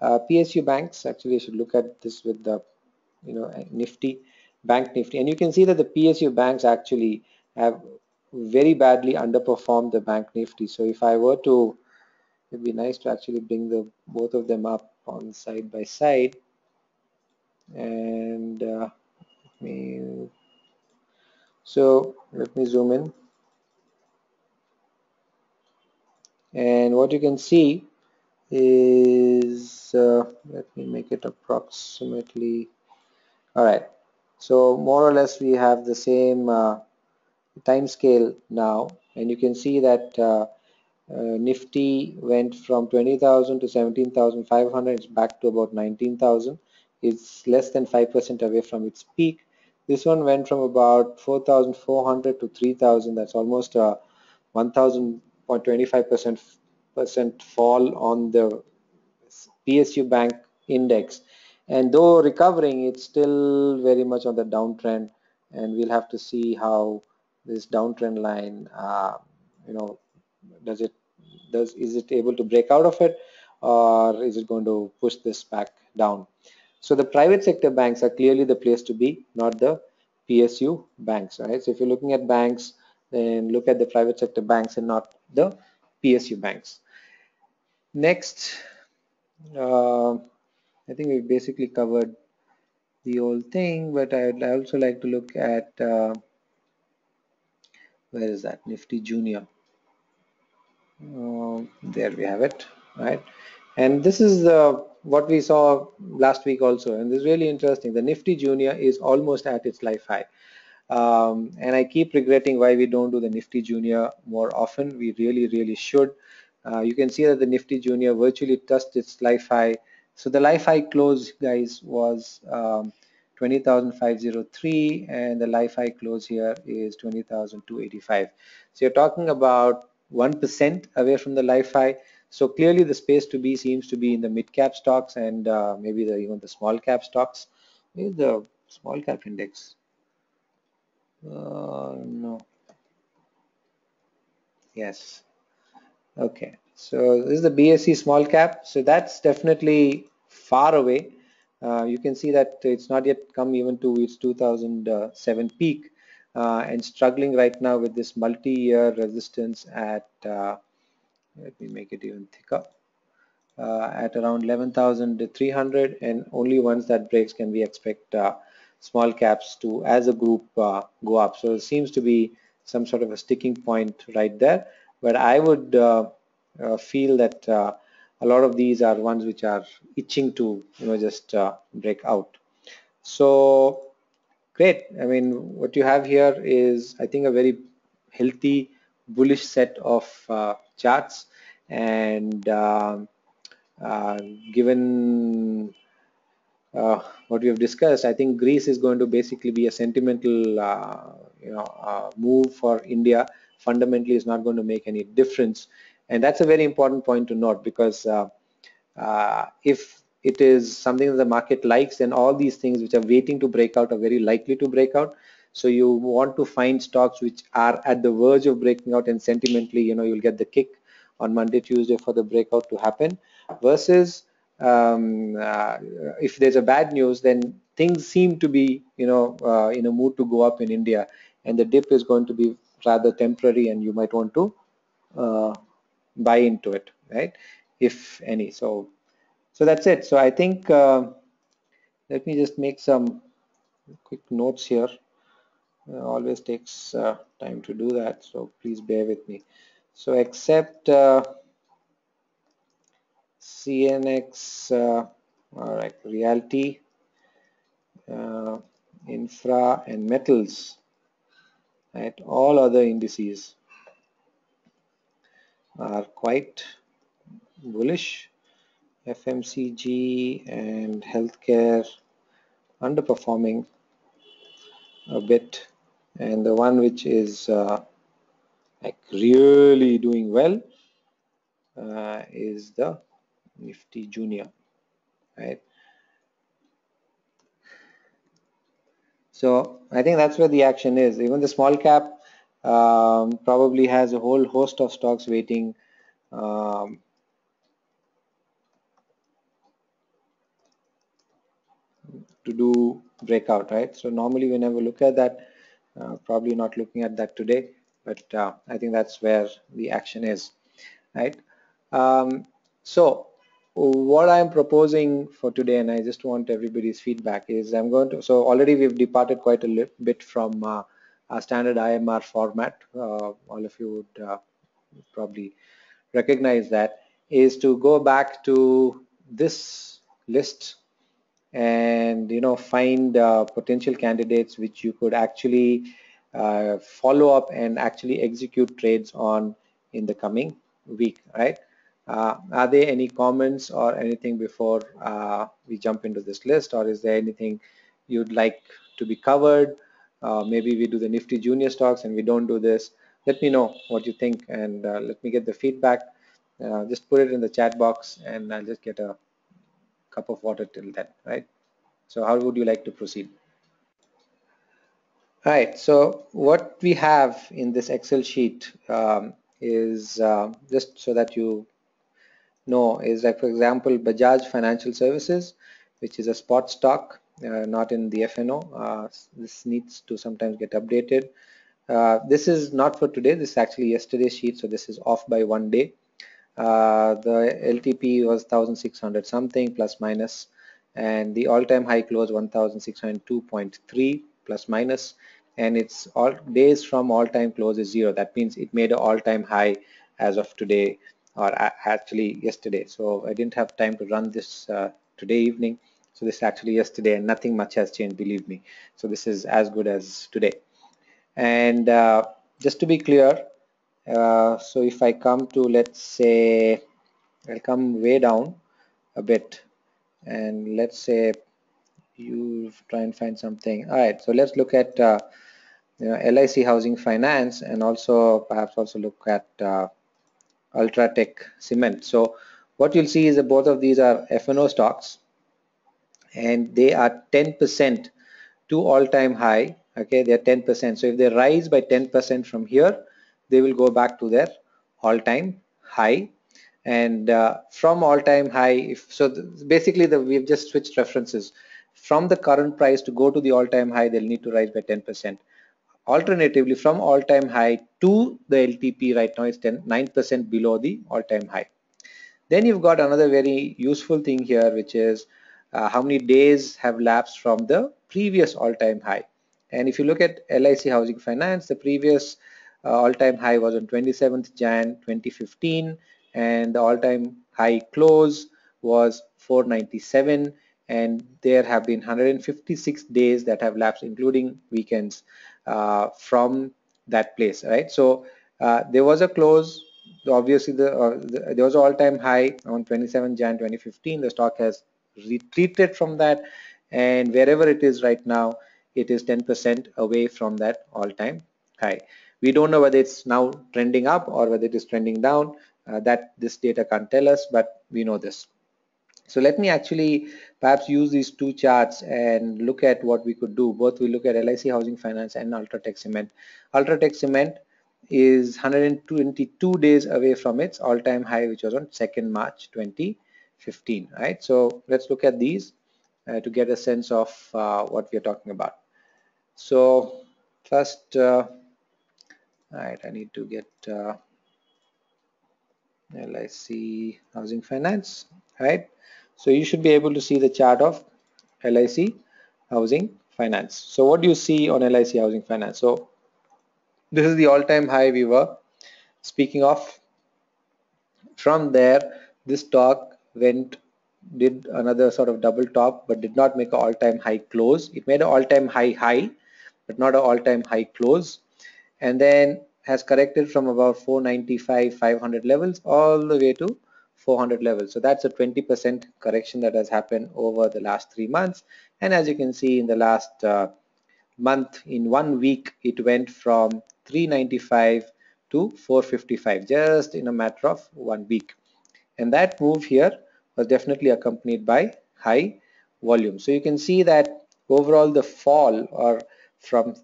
PSU banks. Actually, I should look at this with the Nifty, Bank Nifty, and you can see that the PSU banks actually have very badly underperformed the Bank Nifty. So if I were to, it'd be nice to actually bring the both of them up on side by side, and let me zoom in, and what you can see is let me make it approximately. All right, so more or less we have the same time scale now, and you can see that Nifty went from 20,000 to 17,500. It's back to about 19,000. It's less than 5% away from its peak. This one went from about 4,400 to 3,000. That's almost a 1,025% fall on the PSU Bank index. And though recovering, it's still very much on the downtrend, and we'll have to see how this downtrend line, does it is it able to break out of it, or is it going to push this back down? So the private sector banks are clearly the place to be, not the PSU banks, right? So if you're looking at banks, then look at the private sector banks and not the PSU banks. Next, I think we've basically covered the whole thing, but I'd also like to look at where is that Nifty Junior? There we have it, right? And this is what we saw last week also, and this is really interesting. The Nifty Junior is almost at its life high. And I keep regretting why we don't do the Nifty Junior more often. We really should. You can see that the Nifty Junior virtually touched its life high. So the life high close, guys, was 20,503, and the life high close here is 20,285. So you're talking about 1% away from the life high. So clearly the space to be seems to be in the mid cap stocks and maybe even the small cap stocks. Where's the small cap index? No. Yes. Okay. So this is the BSE small cap. So that's definitely far away. You can see that it's not yet come even to its 2007 peak, and struggling right now with this multi-year resistance at, let me make it even thicker, at around 11,300, and only once that breaks can we expect small caps to, as a group, go up. So it seems to be some sort of a sticking point right there. But I would feel that a lot of these are ones which are itching to just break out. So great. I mean, what you have here is, I think, a very healthy bullish set of charts, and uh, given what we have discussed, I think Greece is going to basically be a sentimental move for India. Fundamentally, is not going to make any difference, and that's a very important point to note, because if it is something that the market likes, then all these things which are waiting to break out are very likely to break out. So you want to find stocks which are at the verge of breaking out, and sentimentally, you'll get the kick on Monday, Tuesday for the breakout to happen, versus if there's a bad news, then things seem to be in a mood to go up in India, and the dip is going to be rather temporary, and you might want to uh, buy into it, right, if any. So that's it. So I think let me just make some quick notes here. Always takes time to do that, so please bear with me. So except CNX, all right, reality, infra, and metals, right? All other indices are quite bullish. FMCG and healthcare underperforming. a bit, and the one which is like really doing well is the Nifty Junior, right? So I think that's where the action is. Even the small cap probably has a whole host of stocks waiting um, to do breakout, right? So normally whenever we look at that, probably not looking at that today, but I think that's where the action is, right? So what I'm proposing for today, and I just want everybody's feedback, is I'm going to, so already we've departed quite a bit from our standard IMR format. All of you would probably recognize that, is to go back to this list and find potential candidates which you could actually follow up and actually execute trades on in the coming week, right? Are there any comments or anything before we jump into this list, or is there anything you'd like to be covered? Maybe we do the Nifty Junior stocks and we don't do this. Let me know what you think, and let me get the feedback. Just put it in the chat box and I'll just get a cup of water till then, right? So how would you like to proceed? All right, so what we have in this Excel sheet is just so that you know, is like, for example, Bajaj Financial Services, which is a spot stock, not in the FNO. This needs to sometimes get updated. This is not for today, this is actually yesterday's sheet, so this is off by 1 day. The LTP was 1600 something plus minus, and the all-time high close 1602.3 plus minus, and it's all days from all-time close is 0. That means it made an all-time high as of today, or actually yesterday. So I didn't have time to run this today evening, so this is actually yesterday, and nothing much has changed, believe me. So this is as good as today. And just to be clear, so if I come to, let's say, I'll come way down a bit, and let's say you try and find something. All right, so let's look at LIC Housing Finance, and also perhaps also look at Ultratech Cement. So what you'll see is that both of these are FNO stocks, and they are 10% to all-time high. Okay, they're 10%. So if they rise by 10% from here, they will go back to their all-time high. And from all-time high, if so, basically we've just switched references. From the current price to go to the all-time high, they'll need to rise by 10%. Alternatively, from all-time high to the LTP right now is 9% below the all-time high. Then you've got another very useful thing here, which is how many days have lapsed from the previous all-time high. And if you look at LIC Housing Finance, the previous all-time high was on 27th Jan 2015, and the all-time high close was 497, and there have been 156 days that have lapsed, including weekends, from that place, right? So there was a close. Obviously, there was an all-time high on 27 Jan 2015. The stock has retreated from that, and wherever it is right now, it is 10% away from that all-time high. We don't know whether it's now trending up or whether it is trending down. That this data can't tell us, but we know this. So let me actually perhaps use these two charts and look at what we could do. Both we look at LIC Housing Finance and Ultratech Cement. Ultratech Cement is 122 days away from its all-time high, which was on 2nd March 2015, right? So let's look at these to get a sense of what we are talking about. So first, all right, I need to get LIC Housing Finance, right? So you should be able to see the chart of LIC Housing Finance. So what do you see on LIC Housing Finance? So this is the all-time high we were speaking of. From there, this stock did another sort of double top, but did not make an all-time high close. It made an all-time high, but not an all-time high close, and then has corrected from about 495, 500 levels all the way to 400 levels. So that's a 20% correction that has happened over the last 3 months. And as you can see, in the last month, in 1 week, it went from 395 to 455, just in a matter of 1 week. And that move here was definitely accompanied by high volume. So you can see that overall the fall, or from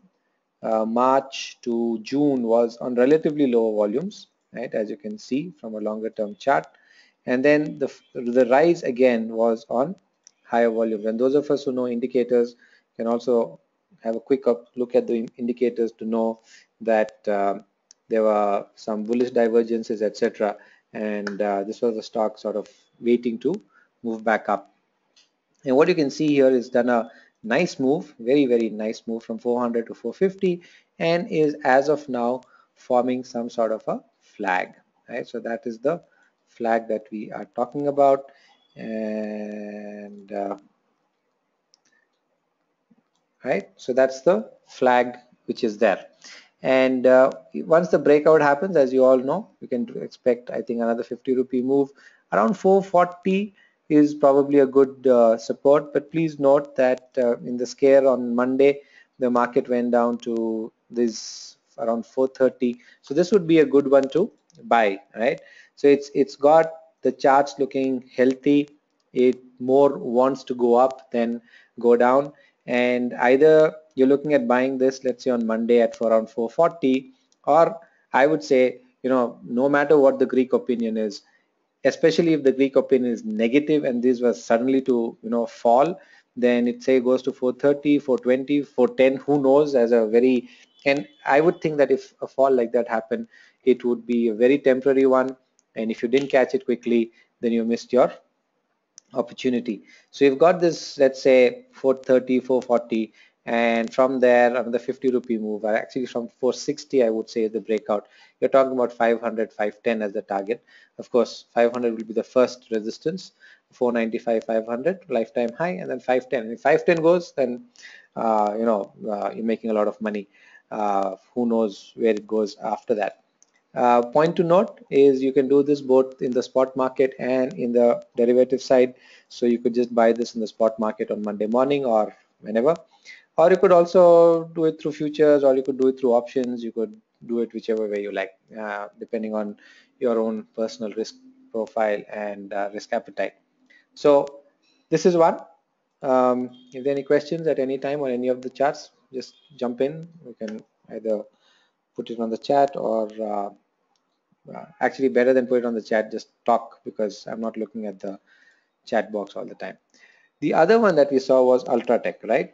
March to June, was on relatively lower volumes, right, as you can see from a longer term chart. And then the rise again was on higher volumes. And those of us who know indicators can also have a quick look at the indicators to know that there were some bullish divergences, etc. And this was the stock sort of waiting to move back up. And what you can see here is done a nice move, very nice move from 400 to 450, and is as of now forming some sort of a flag, right? So that is the flag that we are talking about. And right, so that's the flag which is there. And once the breakout happens, as you all know, you can expect, I think, another 50 rupee move around 440 is probably a good support. But please note that in the scare on Monday, the market went down to this around 430. So this would be a good one to buy, right? So it's got the charts looking healthy. It more wants to go up than go down. And either you're looking at buying this, let's say on Monday at for around 440, or I would say, no matter what the Greek opinion is, especially if the Greek opinion is negative and this was suddenly to fall, then it say goes to 430, 420, 410, who knows, as a very, and I would think that if a fall like that happened, it would be a very temporary one, and if you didn't catch it quickly, then you missed your opportunity. So you've got this, let's say 430, 440, and from there another 50 rupee move, or actually from 460, I would say, the breakout. You're talking about 500, 510 as the target. Of course, 500 will be the first resistance, 495, 500 lifetime high, and then 510. And if 510 goes, then you're making a lot of money. Who knows where it goes after that. Point to note is you can do this both in the spot market and in the derivative side. So you could just buy this in the spot market on Monday morning or whenever, or you could also do it through futures, or you could do it through options. You could do it whichever way you like, depending on your own personal risk profile and risk appetite. So this is one. If there are any questions at any time on any of the charts, just jump in. You can either put it on the chat, or actually better than put it on the chat, just talk, because I'm not looking at the chat box all the time. The other one that we saw was Ultratech, right?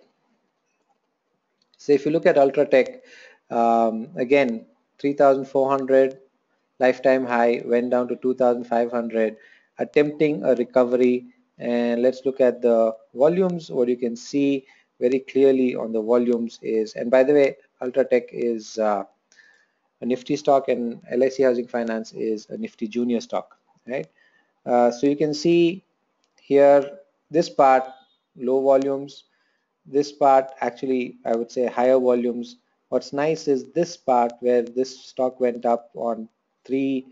So if you look at Ultratech, again 3,400 lifetime high, went down to 2,500, attempting a recovery. And let's look at the volumes. What you can see very clearly on the volumes is, and by the way, Ultratech is a nifty stock, and LIC Housing Finance is a nifty junior stock, right? So you can see here, this part low volumes, this part actually I would say higher volumes. What's nice is this part where this stock went up on three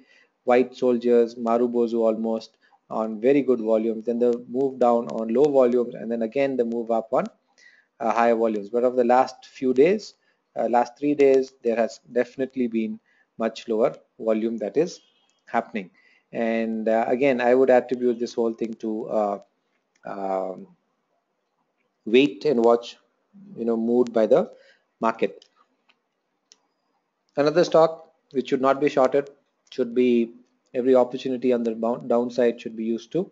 white soldiers, Marubozu almost, on very good volumes, then the move down on low volumes, and then again the move up on higher volumes. But of the last few days, last 3 days, there has definitely been much lower volume that is happening. And again, I would attribute this whole thing to um, wait and watch, mood by the market. Another stock which should not be shorted, should be, every opportunity on the downside should be used to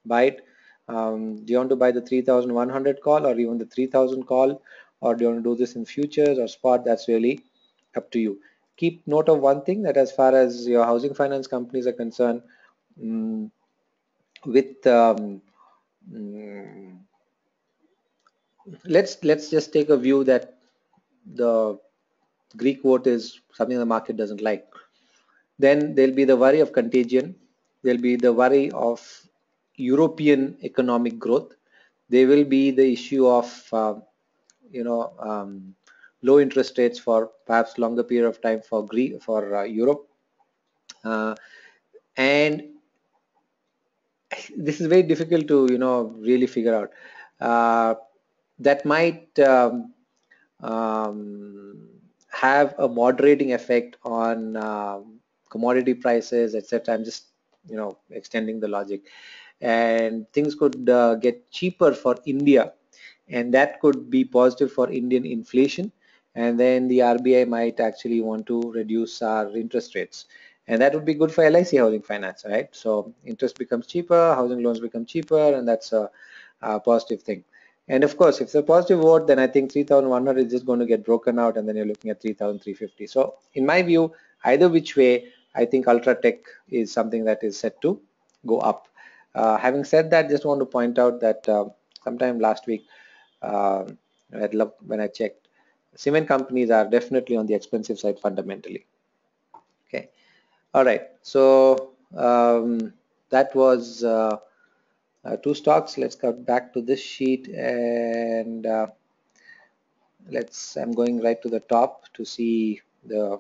buy it. Do you want to buy the 3,100 call, or even the 3,000 call, or do you want to do this in futures or spot? That's really up to you. Keep note of one thing, that as far as your housing finance companies are concerned, with mm, let's just take a view that the Greek vote is something the market doesn't like. Then there'll be the worry of contagion. There'll be the worry of European economic growth. There will be the issue of you know low interest rates for perhaps longer period of time for Europe, uh, and this is very difficult to really figure out. That might have a moderating effect on commodity prices, etc. I'm just extending the logic, and things could get cheaper for India, and that could be positive for Indian inflation. And then the RBI might actually want to reduce our interest rates, and that would be good for LIC housing finance, right? So interest becomes cheaper, housing loans become cheaper, and that's a positive thing. And of course, if it's a positive vote, then I think 3,100 is just going to get broken out, and then you're looking at 3,350. So in my view, either which way, I think Ultratech is something that is set to go up. Having said that, just want to point out that sometime last week, uh, when I checked, cement companies are definitely on the expensive side fundamentally. Okay, all right. So that was two stocks. Let's go back to this sheet, and I'm going right to the top to see the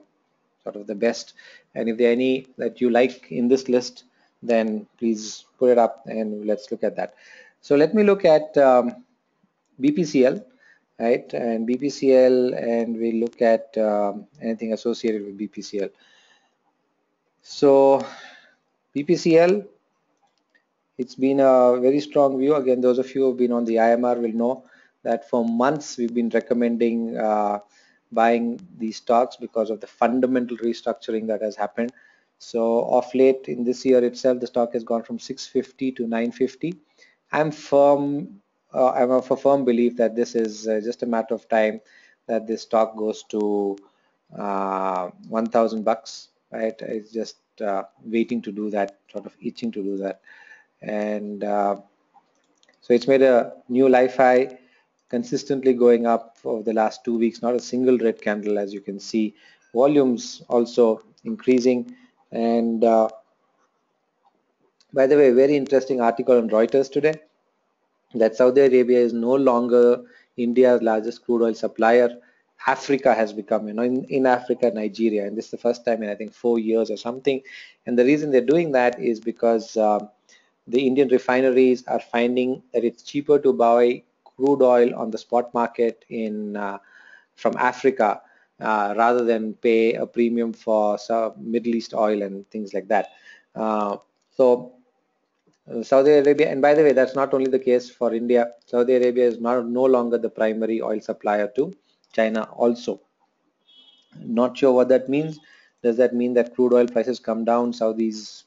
sort of the best. And if there are any that you like in this list, then please put it up and let's look at that. So let me look at BPCL, right? And BPCL, and we look at anything associated with BPCL. So BPCL, it's been a very strong view. Again, those of you who have been on the IMR will know that for months we've been recommending buying these stocks because of the fundamental restructuring that has happened. So of late in this year itself, the stock has gone from 650 to 950. I'm of a firm belief that this is just a matter of time that this stock goes to 1,000 bucks, right? It's just waiting to do that, sort of itching to do that. And so it's made a new life high, consistently going up over the last 2 weeks, not a single red candle, as you can see. Volumes also increasing. And by the way, very interesting article on Reuters today that Saudi Arabia is no longer India's largest crude oil supplier. Africa has become, in Africa, Nigeria, and this is the first time in I think 4 years or something. And the reason they're doing that is because the Indian refineries are finding that it's cheaper to buy crude oil on the spot market in from Africa rather than pay a premium for some Middle East oil and things like that. So Saudi Arabia, and by the way, that's not only the case for India. Saudi Arabia is no longer the primary oil supplier to China also. Not sure what that means. Does that mean that crude oil prices come down, Saudis,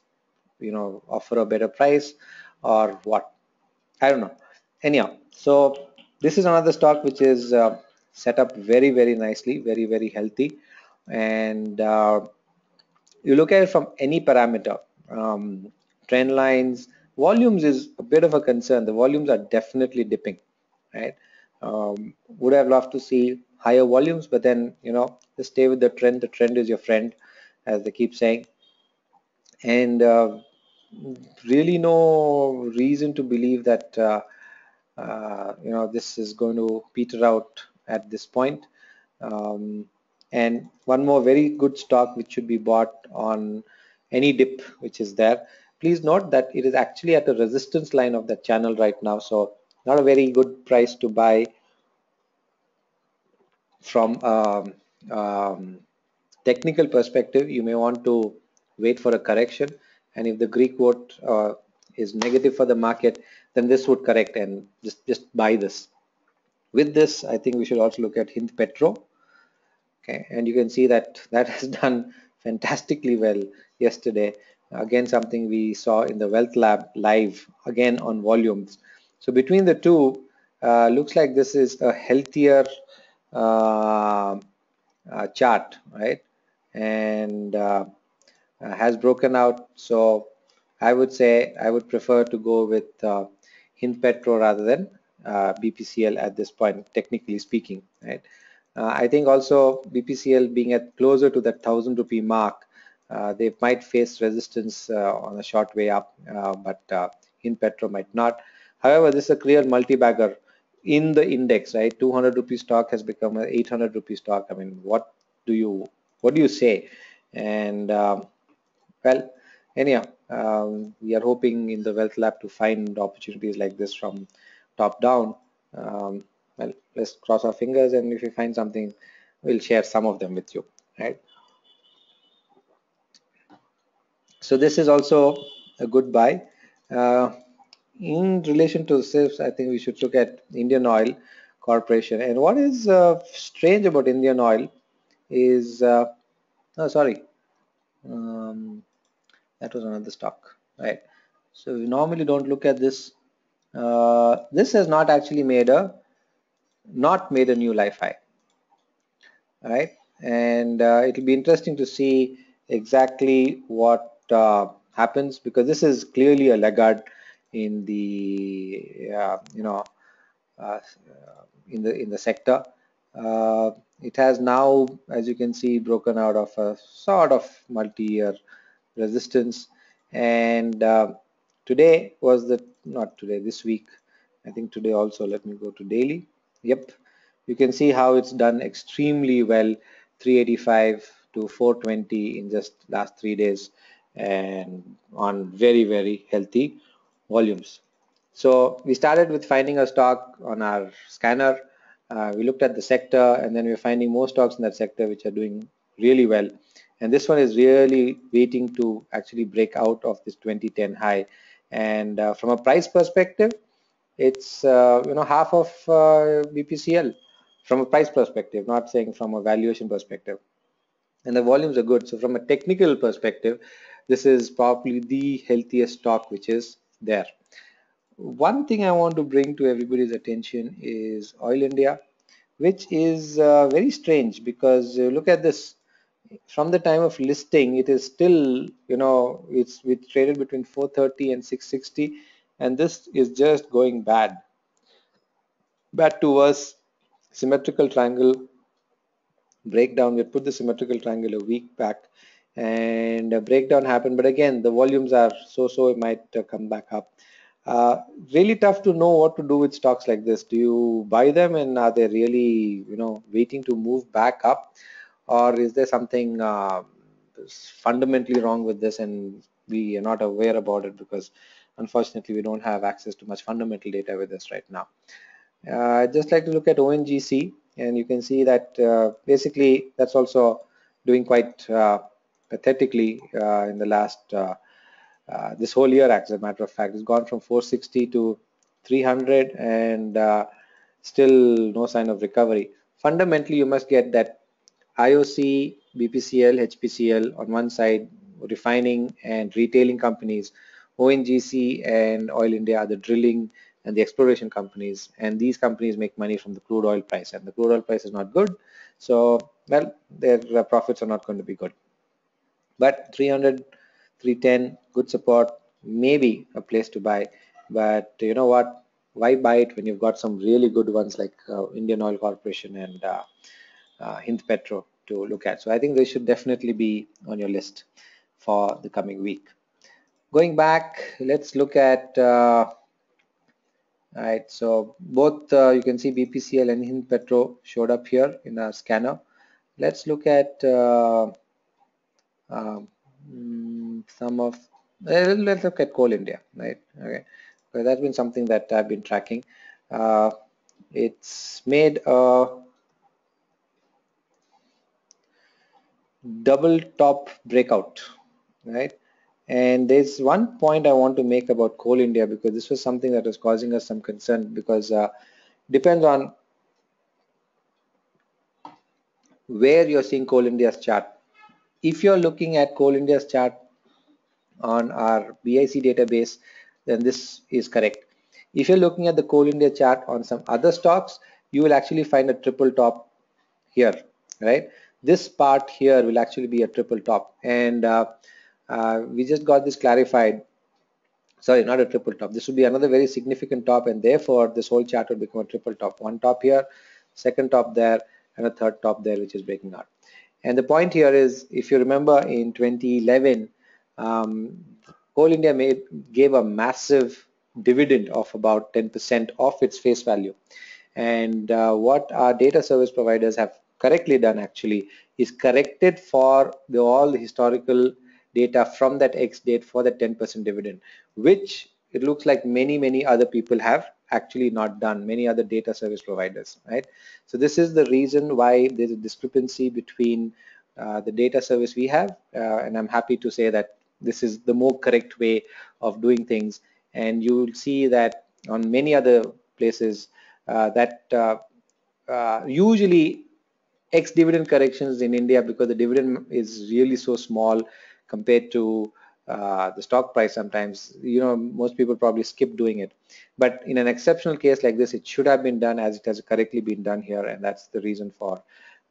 offer a better price, or what? I don't know. Anyhow, so this is another stock which is set up very, very nicely, very, very healthy. And you look at it from any parameter, trend lines, volumes is a bit of a concern. The volumes are definitely dipping, right? Would have loved to see higher volumes, but then, just stay with the trend. The trend is your friend, as they keep saying. And really no reason to believe that this is going to peter out at this point. And one more very good stock which should be bought on any dip which is there. Please note that it is actually at the resistance line of that channel right now, so not a very good price to buy from technical perspective. You may want to wait for a correction, and if the Greek vote is negative for the market, then this would correct and just buy this. With this, I think we should also look at Hind Petro. Okay, and you can see that that has done fantastically well yesterday. Again, something we saw in the Wealth Lab live, again on volumes. So between the two, looks like this is a healthier uh, chart, right? And has broken out. So I would say I would prefer to go with Hind Petro rather than BPCL at this point, technically speaking, right? I think also BPCL being at closer to that 1,000 rupee mark, they might face resistance on a short way up, but Hind Petro might not. However, this is a clear multi-bagger in the index, right? 200 rupee stock has become an 800 rupee stock. I mean, do you say? And well, anyhow, we are hoping in the Wealth Lab to find opportunities like this from top down. well, let's cross our fingers, and if we find something, we'll share some of them with you, right? So this is also a good buy. Uh, in relation to this, I think we should look at Indian Oil Corporation. And what is strange about Indian Oil is, oh, sorry, um, that was another stock, right? So we normally don't look at this. This has not made a new life high, right? And it'll be interesting to see exactly what happens, because this is clearly a laggard in the uh, in the sector. It has now, as you can see, broken out of a sort of multi-year resistance, and today was the not today this week, I think today also. Let me go to daily. Yep, you can see how it's done extremely well, 385 to 420 in just last 3 days, and on very healthy volumes. So we started with finding a stock on our scanner. We looked at the sector, and then we're finding more stocks in that sector which are doing really well. And this one is really waiting to actually break out of this 2010 high. And from a price perspective, it's half of BPCL from a price perspective, not saying from a valuation perspective. And the volumes are good. So from a technical perspective, this is probably the healthiest stock which is there. One thing I want to bring to everybody's attention is Oil India, which is very strange, because look at this. From the time of listing, it is still, it's traded between 430 and 660, and this is just going bad to worse. Symmetrical triangle breakdown. We put the symmetrical triangle a week back, and a breakdown happened, but again the volumes are so it might come back up. Really tough to know what to do with stocks like this. Do you buy them, and are they really waiting to move back up, or is there something fundamentally wrong with this and we are not aware about it, because unfortunately we don't have access to much fundamental data with us right now. I'd just like to look at ONGC, and you can see that basically that's also doing quite pathetically in the last this whole year. As a matter of fact, it's gone from 460 to 300, and still no sign of recovery. Fundamentally, you must get that IOC, BPCL, HPCL on one side, refining and retailing companies. ONGC and Oil India are the drilling and the exploration companies, and these companies make money from the crude oil price, and the crude oil price is not good. So, well, their profits are not going to be good. But 300, 310, good support, maybe a place to buy. But you know what? Why buy it when you've got some really good ones like Indian Oil Corporation and Hind Petro to look at? So I think they should definitely be on your list for the coming week. Going back, let's look at right. So both you can see BPCL and Hind Petro showed up here in our scanner. Let's look at um, some of let's look at Coal India, right? Okay, so that's been something that I've been tracking. It's made a double top breakout, right? And there's one point I want to make about Coal India, because this was something that was causing us some concern, because depends on where you're seeing Coal India's chart. If you're looking at Coal India's chart on our BIC database, then this is correct. If you're looking at the Coal India chart on some other stocks, you will actually find a triple top here, right? This part here will actually be a triple top, and we just got this clarified. Sorry, not a triple top. This would be another very significant top, and therefore this whole chart will become a triple top. One top here, second top there, and a third top there, which is breaking out. And the point here is, if you remember in 2011, Coal India gave a massive dividend of about 10% of its face value. And what our data service providers have correctly done actually is corrected for all the historical data from that X date for the 10% dividend, which it looks like many other people have actually not done, many other data service providers, right? So this is the reason why there's a discrepancy between the data service we have, and I'm happy to say that this is the more correct way of doing things. And you'll see that on many other places that usually ex-dividend corrections in India, because the dividend is really so small compared to the stock price, sometimes, most people probably skip doing it. But in an exceptional case like this, it should have been done as it has correctly been done here, and that's the reason for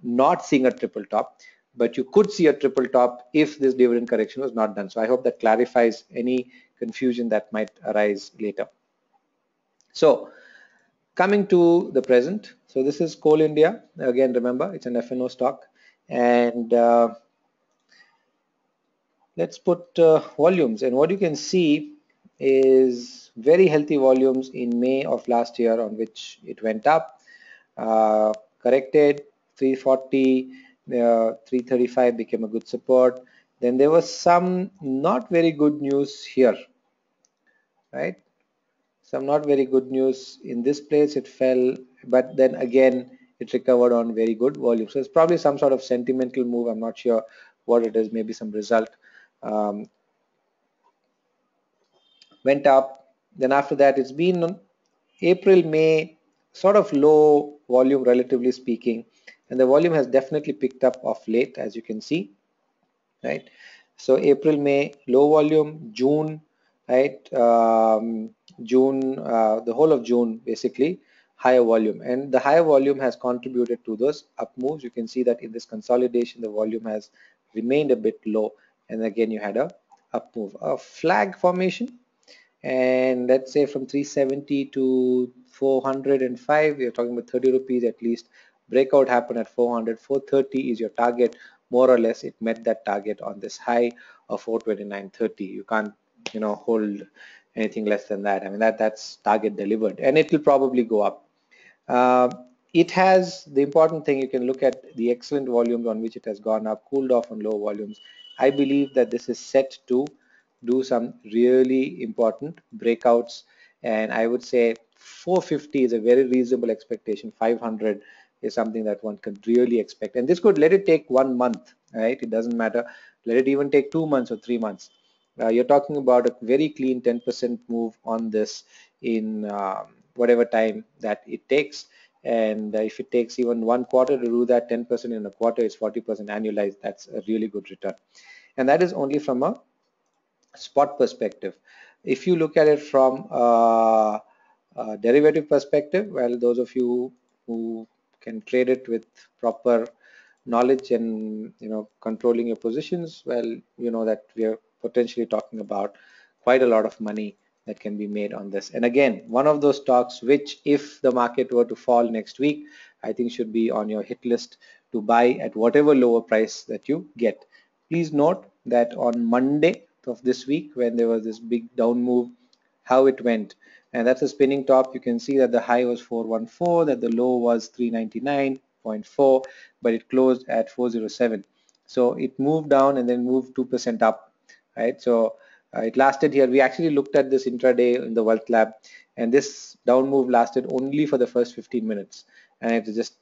not seeing a triple top. But you could see a triple top if this dividend correction was not done. So I hope that clarifies any confusion that might arise later. So coming to the present, so this is Coal India. Again, remember, it's an FNO stock. And let's put volumes. And what you can see is very healthy volumes in May of last year, on which it went up, corrected 340, 335 became a good support. Then there was some not very good news here, right? Some not very good news in this place. It fell, but then again it recovered on very good volume. So it's probably some sort of sentimental move. I'm not sure what it is, maybe some result. Went up. Then after that, it's been April, May, sort of low volume relatively speaking, and the volume has definitely picked up of late, as you can see, right? So April, May, low volume. June, right? June, the whole of June, basically, higher volume. And the higher volume has contributed to those up moves. You can see that in this consolidation, the volume has remained a bit low. And again, you had a up move. A flag formation. And let's say from 370 to 405, you're talking about 30 rupees at least. Breakout happened at 400. 430 is your target. More or less, it met that target on this high of 429.30. You can't, hold anything less than that. I mean, that's target delivered, and it will probably go up. Uh, it has the important thing, you can look at the excellent volumes on which it has gone up, cooled off on low volumes. I believe that this is set to do some really important breakouts, and I would say 450 is a very reasonable expectation. 500 is something that one could really expect, and this could, let it take 1 month, right? It doesn't matter, let it even take 2 months or 3 months. You're talking about a very clean 10% move on this in whatever time that it takes. And if it takes even 1 quarter to do that, 10% in a quarter is 40% annualized. That's a really good return, and that is only from a spot perspective. If you look at it from a derivative perspective, well, those of you who can trade it with proper knowledge and controlling your positions, well, you know that we are potentially talking about quite a lot of money that can be made on this. And again, one of those stocks which, if the market were to fall next week, I think should be on your hit list to buy at whatever lower price that you get. Please note that on Monday of this week, when there was this big down move, how it went. And that's a spinning top. You can see that the high was 414, that the low was 399.4, but it closed at 407. So it moved down and then moved 2% up, right? So it lasted here. We actually looked at this intraday in the Wealth Lab, and this down move lasted only for the first 15 minutes, and it just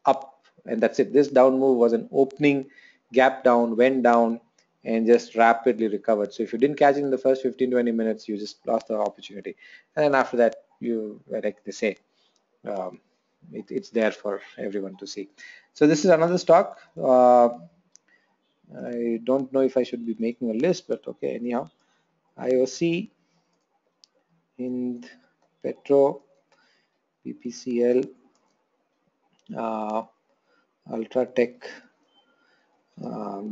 up, and that's it. This down move was an opening gap down, went down, and just rapidly recovered. So if you didn't catch it in the first 15-20 minutes, you just lost the opportunity. And then after that, you, like they say, it's there for everyone to see. So this is another stock. I don't know if I should be making a list, but okay, anyhow. IOC, Hind, Petro, PPCL, Ultratech,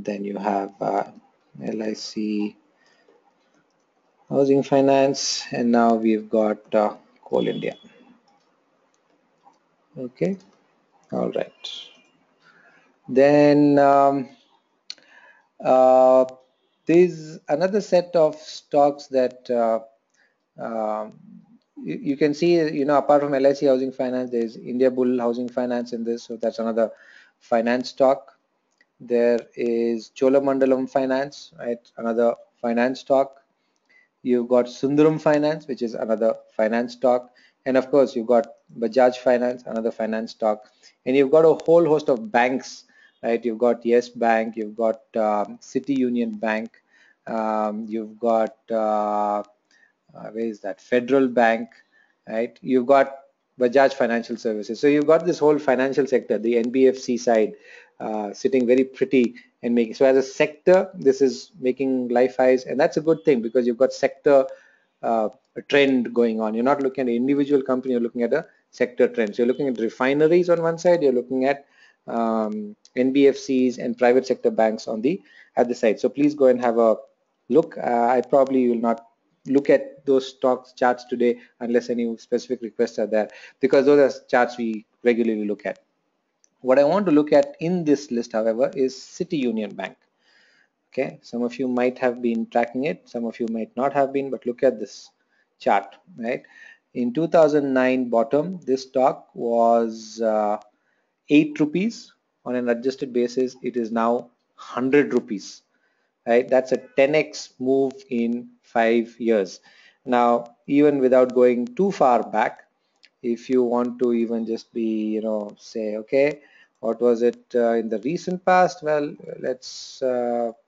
then you have LIC, Housing Finance, and now we've got Coal India. Okay, all right. Then there's another set of stocks that you can see, apart from LIC Housing Finance, there's India Bull Housing Finance in this, so that's another finance stock. There is Cholamandalam Finance, right, another finance stock. you've got Sundaram Finance, which is another finance stock, and of course you've got Bajaj Finance, another finance stock, and you've got a whole host of banks, right? You've got Yes Bank, you've got City Union Bank, you've got where is that? Federal Bank, right? You've got Bajaj Financial Services. So you've got this whole financial sector, the NBFC side, sitting very pretty and making. So as a sector, this is making life highs, and that's a good thing because you've got sector a trend going on. You're not looking at an individual company, you're looking at a sector trend. So you're looking at refineries on one side, you're looking at NBFCs and private sector banks on the other side. So please go and have a look. I probably will not look at those stocks charts today unless any specific requests are there, because those are charts we regularly look at. What I want to look at in this list, however, is City Union Bank. Okay, some of you might have been tracking it, some of you might not have been, but look at this chart, right? In 2009 bottom, this stock was 8 rupees. On an adjusted basis, it is now 100 rupees, right? That's a 10x move in 5 years. Now, even without going too far back, if you want to even just be, say, okay, what was it in the recent past? Well, let's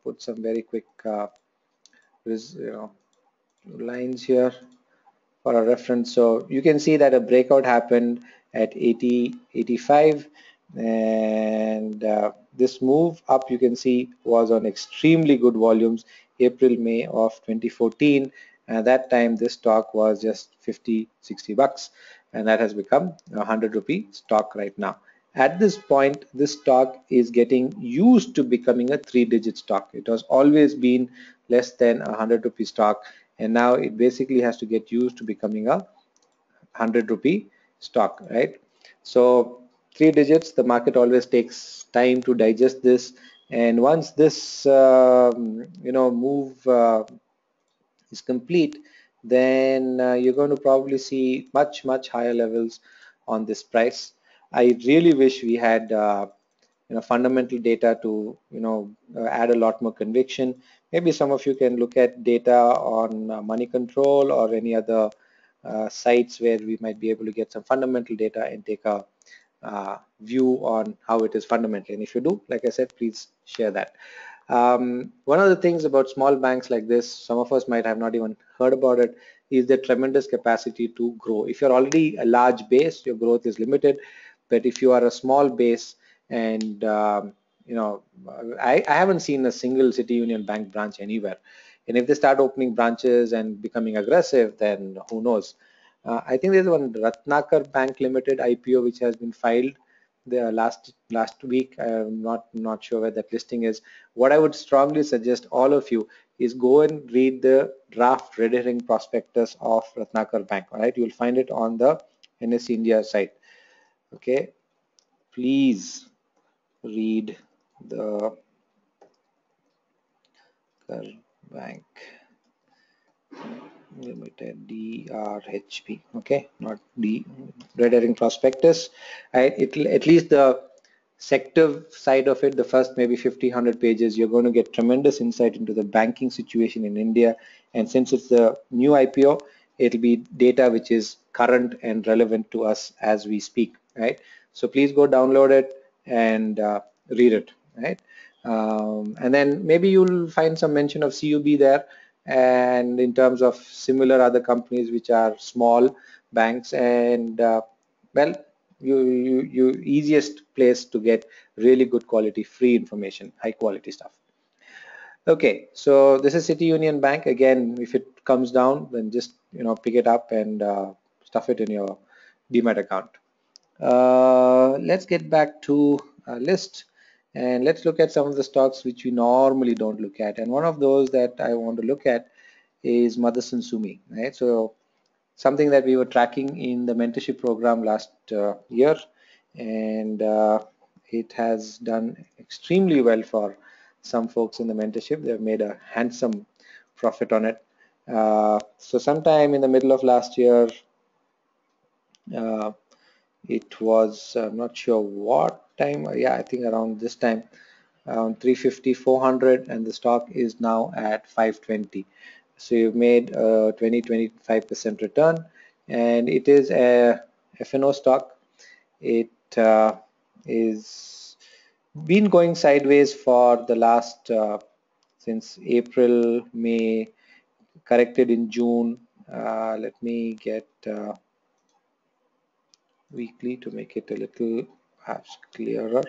put some very quick lines here for a reference. So you can see that a breakout happened at 80, 85, and this move up, you can see, was on extremely good volumes, April, May of 2014. At that time, this stock was just 50, 60 bucks, and that has become a 100 rupee stock right now. At this point, this stock is getting used to becoming a 3-digit stock. It has always been less than a 100 rupee stock, and now it basically has to get used to becoming a 100 rupee stock, right? So 3 digits, the market always takes time to digest this, and once this move is complete, then you're going to probably see much higher levels on this price. I really wish we had fundamental data to add a lot more conviction. Maybe some of you can look at data on money control or any other sites where we might be able to get some fundamental data and take a view on how it is fundamental. And if you do, like I said, please share that. One of the things about small banks like this, some of us might have not even heard about it, is the tremendous capacity to grow. If you're already a large base, your growth is limited. But if you are a small base and I haven't seen a single City Union Bank branch anywhere. And if they start opening branches and becoming aggressive, then who knows? I think there's one Ratnakar Bank Limited IPO which has been filed the last week. I'm not sure where that listing is. What I would strongly suggest all of you is go and read the draft red herring prospectus of Ratnakar Bank. All right, you'll find it on the NSE India site. Okay, please read the bank limited DRHP. Okay, not D red herring prospectus. Right, it'll at least the sector side of it, the first maybe 50-100 pages, you're going to get tremendous insight into the banking situation in India. And since it's the new IPO, it'll be data which is current and relevant to us as we speak, right? So please go download it and read it, right? And then maybe you'll find some mention of CUB there, and in terms of similar other companies which are small banks, and well, you easiest place to get really good quality free information, high quality stuff. Okay, so this is City Union Bank. Again, if it comes down, then just pick it up and stuff it in your demat account. Let's get back to our list and let's look at some of the stocks which we normally don't look at. And one of those that I want to look at is Motherson Sumi, right? So something that we were tracking in the mentorship program last year, and it has done extremely well for some folks in the mentorship. They've made a handsome profit on it. So sometime in the middle of last year, it was, I'm not sure what time, yeah, I think around this time, around 350, 400, and the stock is now at 520. So you've made a 20-25% return, and it is a FNO stock. It is been going sideways for the last since April, May, corrected in June. Let me get weekly to make it a little perhaps clearer.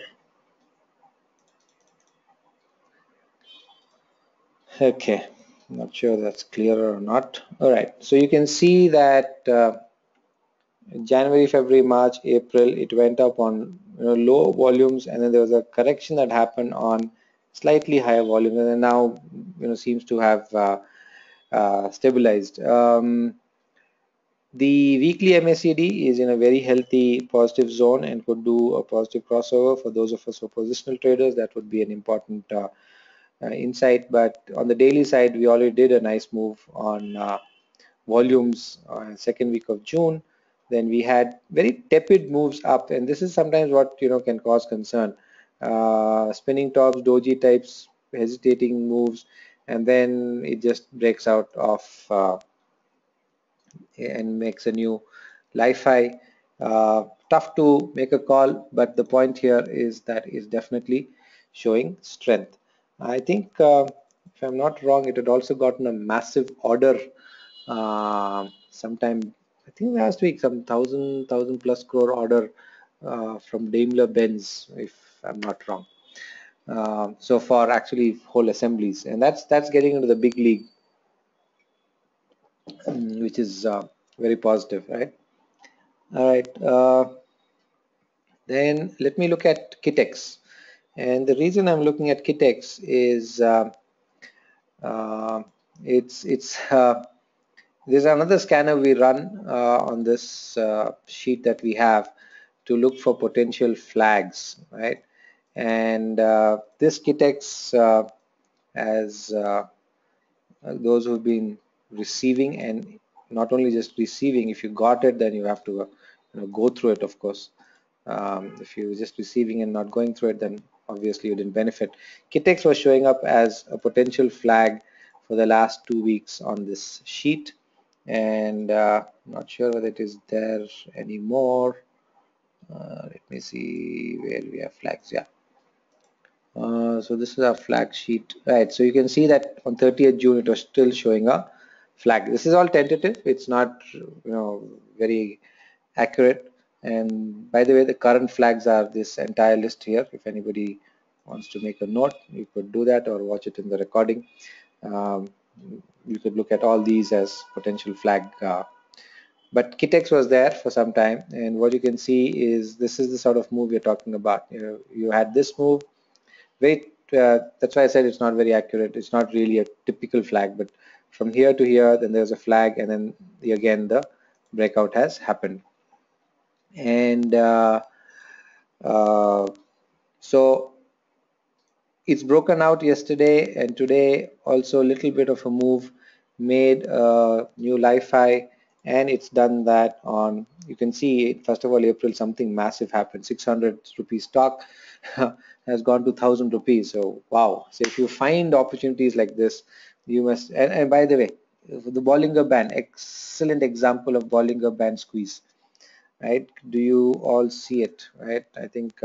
Okay, not sure that's clearer or not. All right, so you can see that January, February, March, April, it went up on low volumes, and then there was a correction that happened on slightly higher volumes, and then now seems to have stabilized. The weekly MACD is in a very healthy positive zone and could do a positive crossover. For those of us who are positional traders, that would be an important insight. But on the daily side, we already did a nice move on volumes second week of June. Then we had very tepid moves up, and this is sometimes what can cause concern. Spinning tops, doji types, hesitating moves, and then it just breaks out of and makes a new life high. Tough to make a call, but the point here is that is definitely showing strength. I think, if I'm not wrong, it had also gotten a massive order sometime, I think last week, some thousand plus crore order from Daimler Benz, if I'm not wrong. So for actually whole assemblies, and that's getting into the big league, which is very positive, right? All right. Then let me look at Kitex. And the reason I'm looking at Kitex is uh, it's there's another scanner we run on this sheet that we have to look for potential flags, right? And this Kitex has those who've been receiving, and not only just receiving, if you got it, then you have to go through it, of course. If you're just receiving and not going through it, then obviously you didn't benefit. Kitex was showing up as a potential flag for the last 2 weeks on this sheet, and not sure whether it is there anymore. Let me see where we have flags. Yeah. So this is our flag sheet, right? So you can see that on 30th June it was still showing a flag. This is all tentative. It's not very accurate. And by the way, the current flags are this entire list here. If anybody wants to make a note, you could do that or watch it in the recording. Um, you could look at all these as potential flag. But Kitex was there for some time, and what you can see is this is the sort of move you're talking about. You had this move. Wait, that's why I said it's not very accurate. It's not really a typical flag, but from here to here, then there's a flag, and then again the breakout has happened. And so it's broken out yesterday, and today also a little bit of a move, made a new life high, and it's done that on, you can see, first of all, April, something massive happened. 600 rupees stock has gone to 1,000 rupees. So wow. So if you find opportunities like this, you must, and by the way, the Bollinger Band, excellent example of Bollinger Band squeeze, right? Do you all see it, right? I think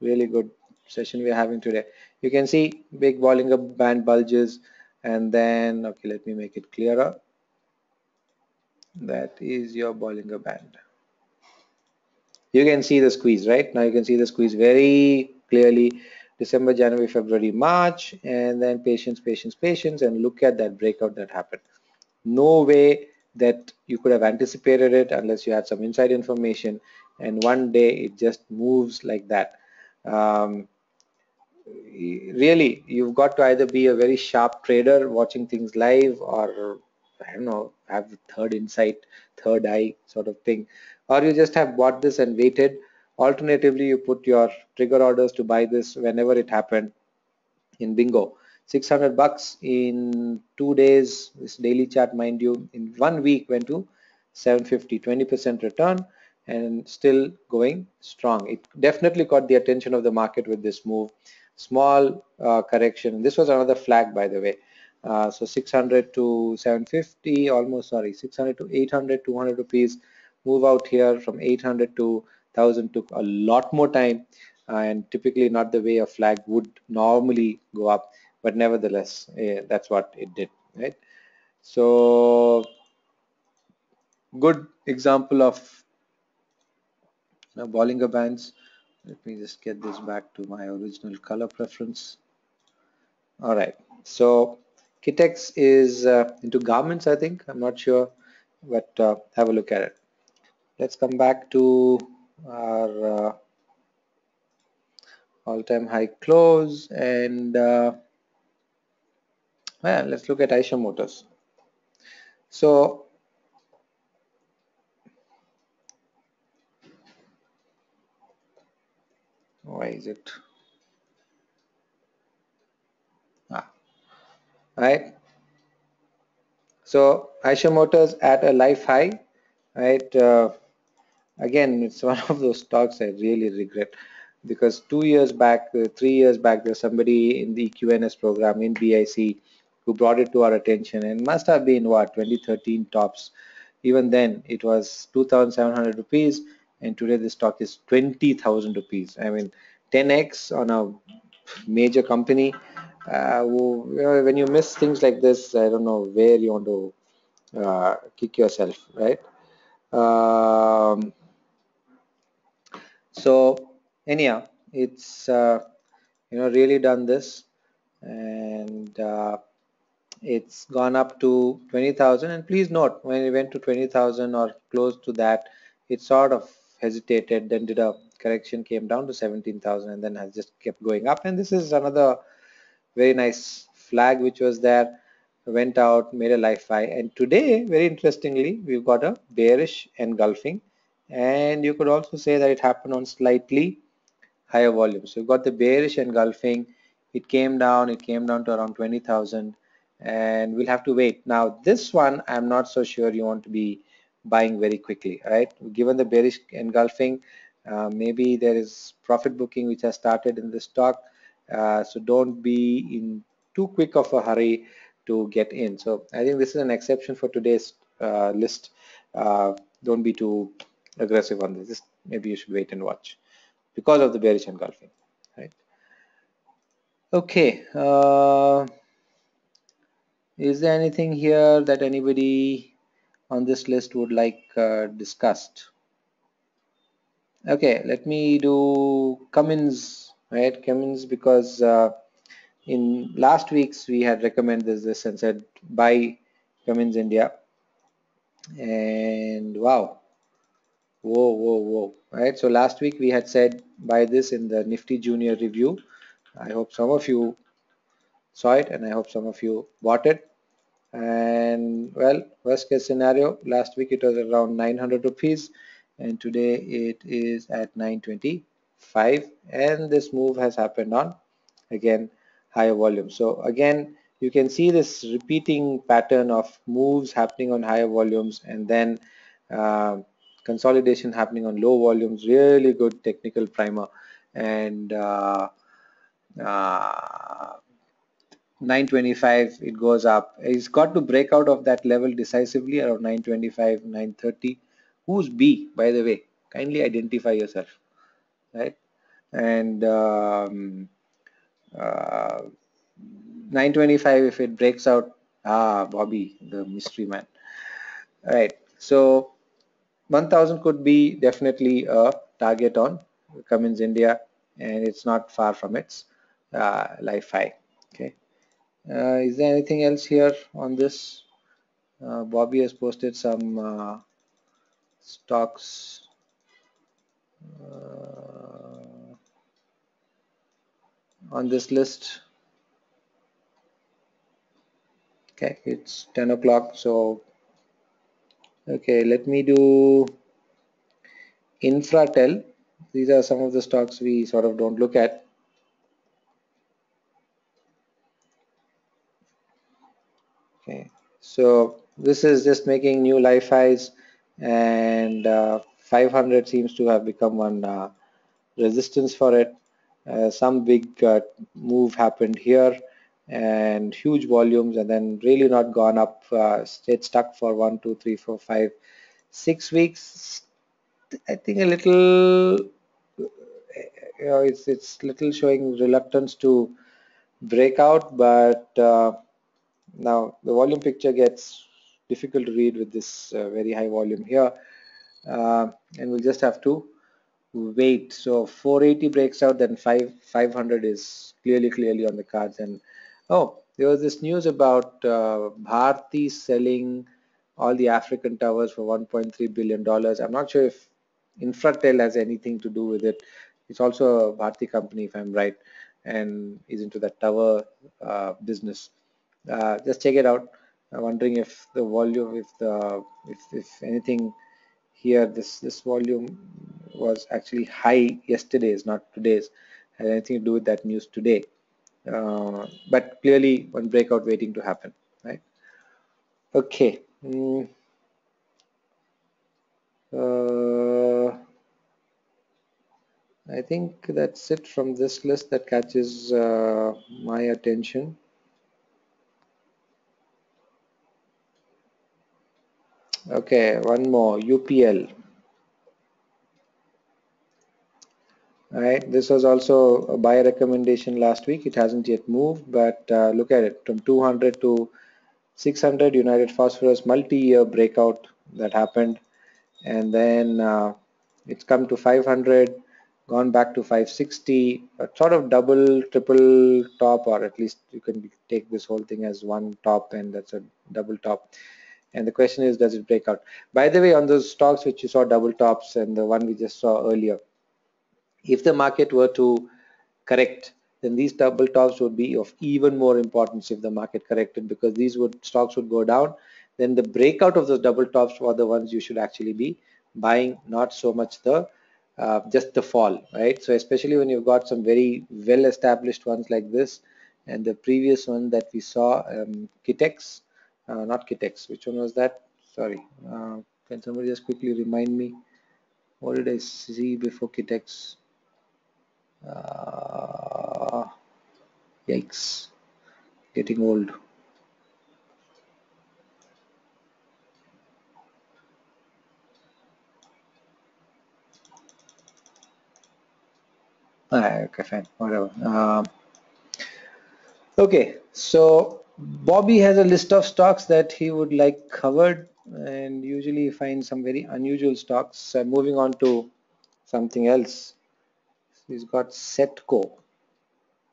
really good session we're having today. You can see big Bollinger Band bulges, and then, okay, let me make it clearer. That is your Bollinger Band. You can see the squeeze, right? Now you can see the squeeze very clearly. December, January, February, March, and then patience, patience, patience, and look at that breakout that happened. No way that you could have anticipated it unless you had some inside information, and one day it just moves like that. Really, you've got to either be a very sharp trader watching things live, or I don't know, have third insight, third eye sort of thing, or you just have bought this and waited. Alternatively, you put your trigger orders to buy this whenever it happened in bingo. 600 bucks in 2 days, this daily chart, mind you, in 1 week went to 750, 20% return, and still going strong. It definitely caught the attention of the market with this move. Small correction. This was another flag, by the way. So 600 to 750, almost, sorry, 600 to 800, 200 rupees. Move out here from 800 to 1000 took a lot more time, and typically not the way a flag would normally go up, but nevertheless, that's what it did, right? So good example of Bollinger Bands. Let me just get this back to my original color preference. All right, so Kitex is into garments, I think. I'm not sure, but have a look at it. Let's come back to our all-time high close, and well, let's look at Aisha Motors. So why is it? Right. So Aisha Motors at a life high, right? Again, it's one of those stocks I really regret, because 2 years back, 3 years back, there's somebody in the QNS program in BIC who brought it to our attention, and must have been what, 2013 tops. Even then, it was 2,700 rupees, and today the stock is 20,000 rupees. I mean, 10x on a major company. When you miss things like this, I don't know where you want to kick yourself, right? Um, so anyhow, it's really done this, and it's gone up to 20,000. And please note, when it went to 20,000 or close to that, it sort of hesitated, then did a correction, came down to 17,000, and then has just kept going up. And this is another very nice flag which was there, went out, made a life high, and today, very interestingly, we've got a bearish engulfing, and you could also say that it happened on slightly higher volume. So you've got the bearish engulfing. It came down to around 20,000, and we'll have to wait. Now this one, I'm not so sure you want to be buying very quickly, right? Given the bearish engulfing, maybe there is profit booking which has started in the stock. So don't be in too quick of a hurry to get in. So I think this is an exception for today's list. Don't be too aggressive on this. Maybe you should wait and watch because of the bearish engulfing, right? Okay, is there anything here that anybody on this list would like discussed? Okay, let me do Cummins, right? Cummins, because in last week's we had recommended this and said buy Cummins India, and wow, whoa, right? So last week we had said buy this in the Nifty Junior review. I hope some of you saw it, and I hope some of you bought it. And well, worst case scenario, last week it was around 900 rupees, and today it is at 925, and this move has happened on, again, higher volume. So again, you can see this repeating pattern of moves happening on higher volumes, and then uh, consolidation happening on low volumes. Really good technical primer. And uh, 925, it goes up. It's got to break out of that level decisively around 925, 930. Who's B, by the way? Kindly identify yourself, right? And 925, if it breaks out, Bobby, the mystery man. All right, so 1000 could be definitely a target on Cummins India, and it's not far from its life high. Okay. Is there anything else here on this? Bobby has posted some stocks on this list. Okay, it's 10 o'clock. So, okay, let me do Infratel. These are some of the stocks we sort of don't look at. Okay, so this is just making new life highs, and 500 seems to have become one resistance for it. Some big move happened here, and huge volumes, and then really not gone up, stayed stuck for 1, 2, 3, 4, 5, 6 weeks. I think a little, it's little showing reluctance to break out, but now the volume picture gets difficult to read with this very high volume here, and we'll just have to wait. So 480 breaks out, then 500 is clearly on the cards. And oh, there was this news about Bharti selling all the African towers for $1.3 billion. I'm not sure if Infratel has anything to do with it. It's also a Bharti company, if I'm right, and is into that tower business. Just check it out. I'm wondering if the volume, if anything here, this volume was actually high yesterday's, not today's. Has anything to do with that news today? But clearly, one breakout waiting to happen, right? Okay. I think that's it from this list that catches my attention. Okay, one more, UPL. All right, this was also a buy recommendation last week. It hasn't yet moved, but look at it, from 200 to 600, United Phosphorus multi-year breakout that happened, and then it's come to 500, gone back to 560, a sort of double, triple top, or at least you can take this whole thing as one top, and that's a double top. And the question is, does it break out? By the way, on those stocks which you saw double tops and the one we just saw earlier, if the market were to correct, then these double tops would be of even more importance if the market corrected, because these stocks would go down. Then the breakout of those double tops were the ones you should actually be buying, not so much the just the fall, right? So especially when you've got some very well established ones like this, and the previous one that we saw, Kitex, not Kitex, which one was that? Sorry, can somebody just quickly remind me? What did I see before Kitex? Yikes, getting old. Okay, fine, whatever. Okay, so Bobby has a list of stocks that he would like covered, and usually find some very unusual stocks. Moving on to something else, he's got Setco.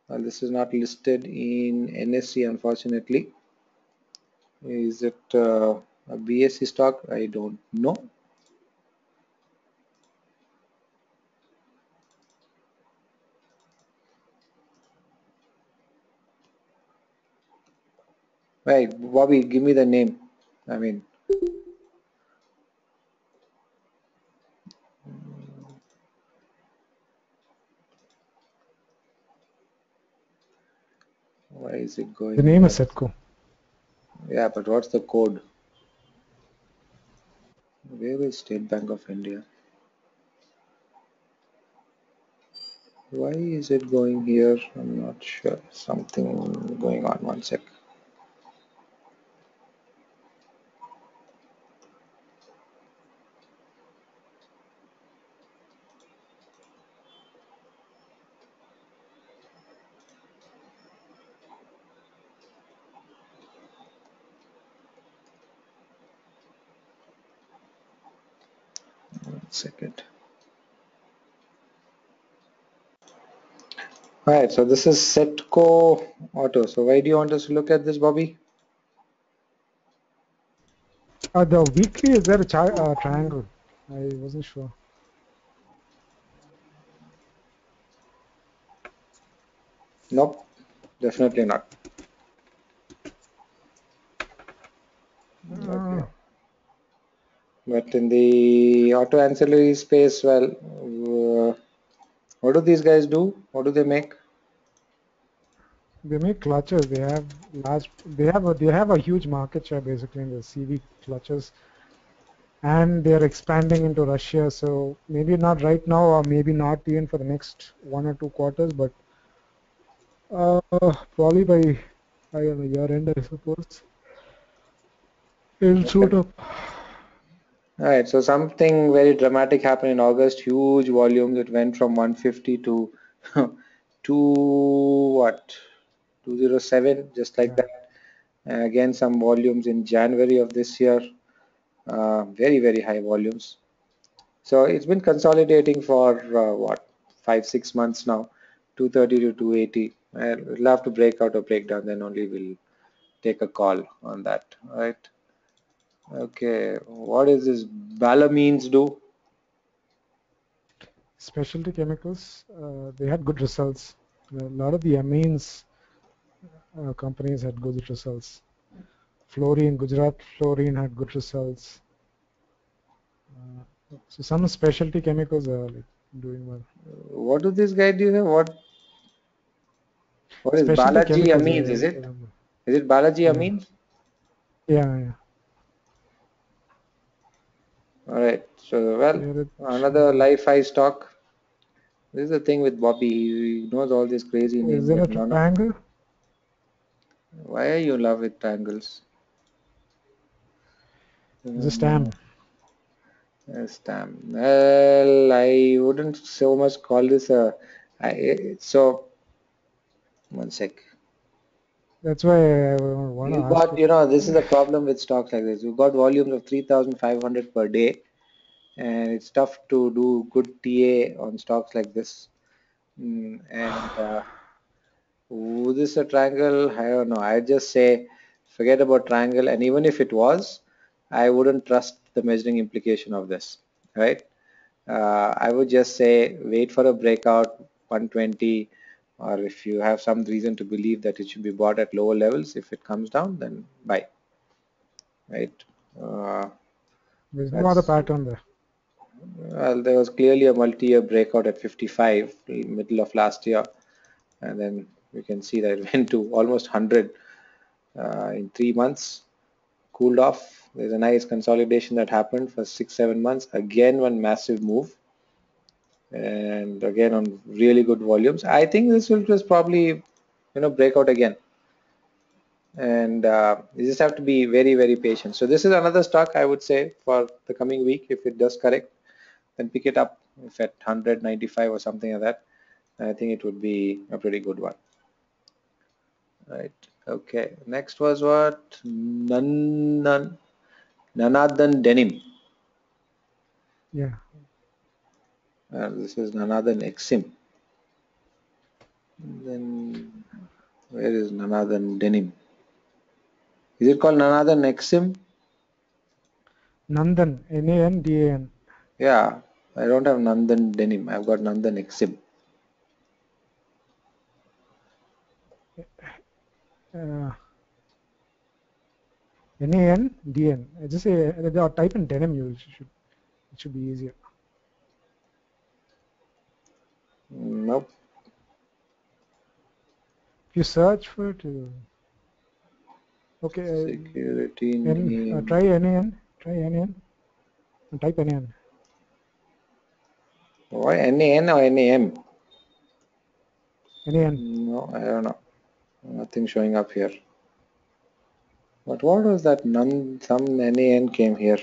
Well, this is not listed in NSE, unfortunately. Is it a BSE stock? I don't know. Right, Bobby, give me the name. I mean, why is it going? The name here? is Setco. Yeah, but what's the code? Where is State Bank of India? Why is it going here? I'm not sure. Something going on. One sec. One second. Alright, so this is Setco Auto. So why do you want us to look at this, Bobby? The weekly, is there a triangle? I wasn't sure. Nope, definitely not. Okay. But in the auto ancillary space, well, what do these guys do? What do they make? They make clutches. They have large. They have a huge market share basically in the CV clutches, and they are expanding into Russia. So maybe not right now, or maybe not even for the next 1 or 2 quarters, but probably by high on the year end, I suppose. It'll shoot up. All right, so something very dramatic happened in August. Huge volumes. It went from 150 to to what 207, just like Yeah. that. And again, some volumes in January of this year. Very high volumes. So it's been consolidating for what 5-6 months now. 230 to 280. We'll have to break out or break down. Then only we'll take a call on that. All right. Okay. What is this? Balamines do? Specialty chemicals, they had good results. A lot of the amines companies had good results. Fluorine, Gujarat Fluorine had good results. So some specialty chemicals are like doing well. What do this guy do here? What is Specialty Balaji chemicals, Amines? Is it? Is it Balaji yeah, Amines? yeah. All right. So well, Here it, another life high stock. This is the thing with Bobby. He knows all these crazy is names, there but a none. triangle? Why are you in love with triangles? Is a stam? Stamp. Well, I wouldn't so much call this a. So one sec. That's why I want to You ask got, you. this is the problem with stocks like this. You've got volumes of 3,500 per day, and it's tough to do good TA on stocks like this. And is this a triangle? I don't know. I just say forget about triangle, and even if it was, I wouldn't trust the measuring implication of this, right? I would just say wait for a breakout 120, or if you have some reason to believe that it should be bought at lower levels, if it comes down, then buy, right? Uh, There's no other that's pattern there. Well, there was clearly a multi-year breakout at 55 middle of last year, and then we can see that it went to almost 100 in 3 months. Cooled off. There's a nice consolidation that happened for 6-7 months. Again, one massive move, and again on really good volumes. I think this will just probably, break out again, and you just have to be very patient. So this is another stock I would say for the coming week. If it does correct, then pick it up. If at 195 or something like that, I think it would be a pretty good one. Right. Okay. Next was what? Nanathan Denim. Yeah. This is Nanathan Exim. Then where is Nanathan Denim? Is it called Nanathan Exim? Nandan, Nandan. Yeah. I don't have Nandan Denim. I've got Nandan Exim. Uh, Nandn. Just say type in denim. It should be easier. Nope. If you search for it, okay. Security name. Try NAN. Try NAN. And type NAN. Why NAN or NAM? NAN. No, I don't know. Nothing showing up here. But what was that? Some NAN came here.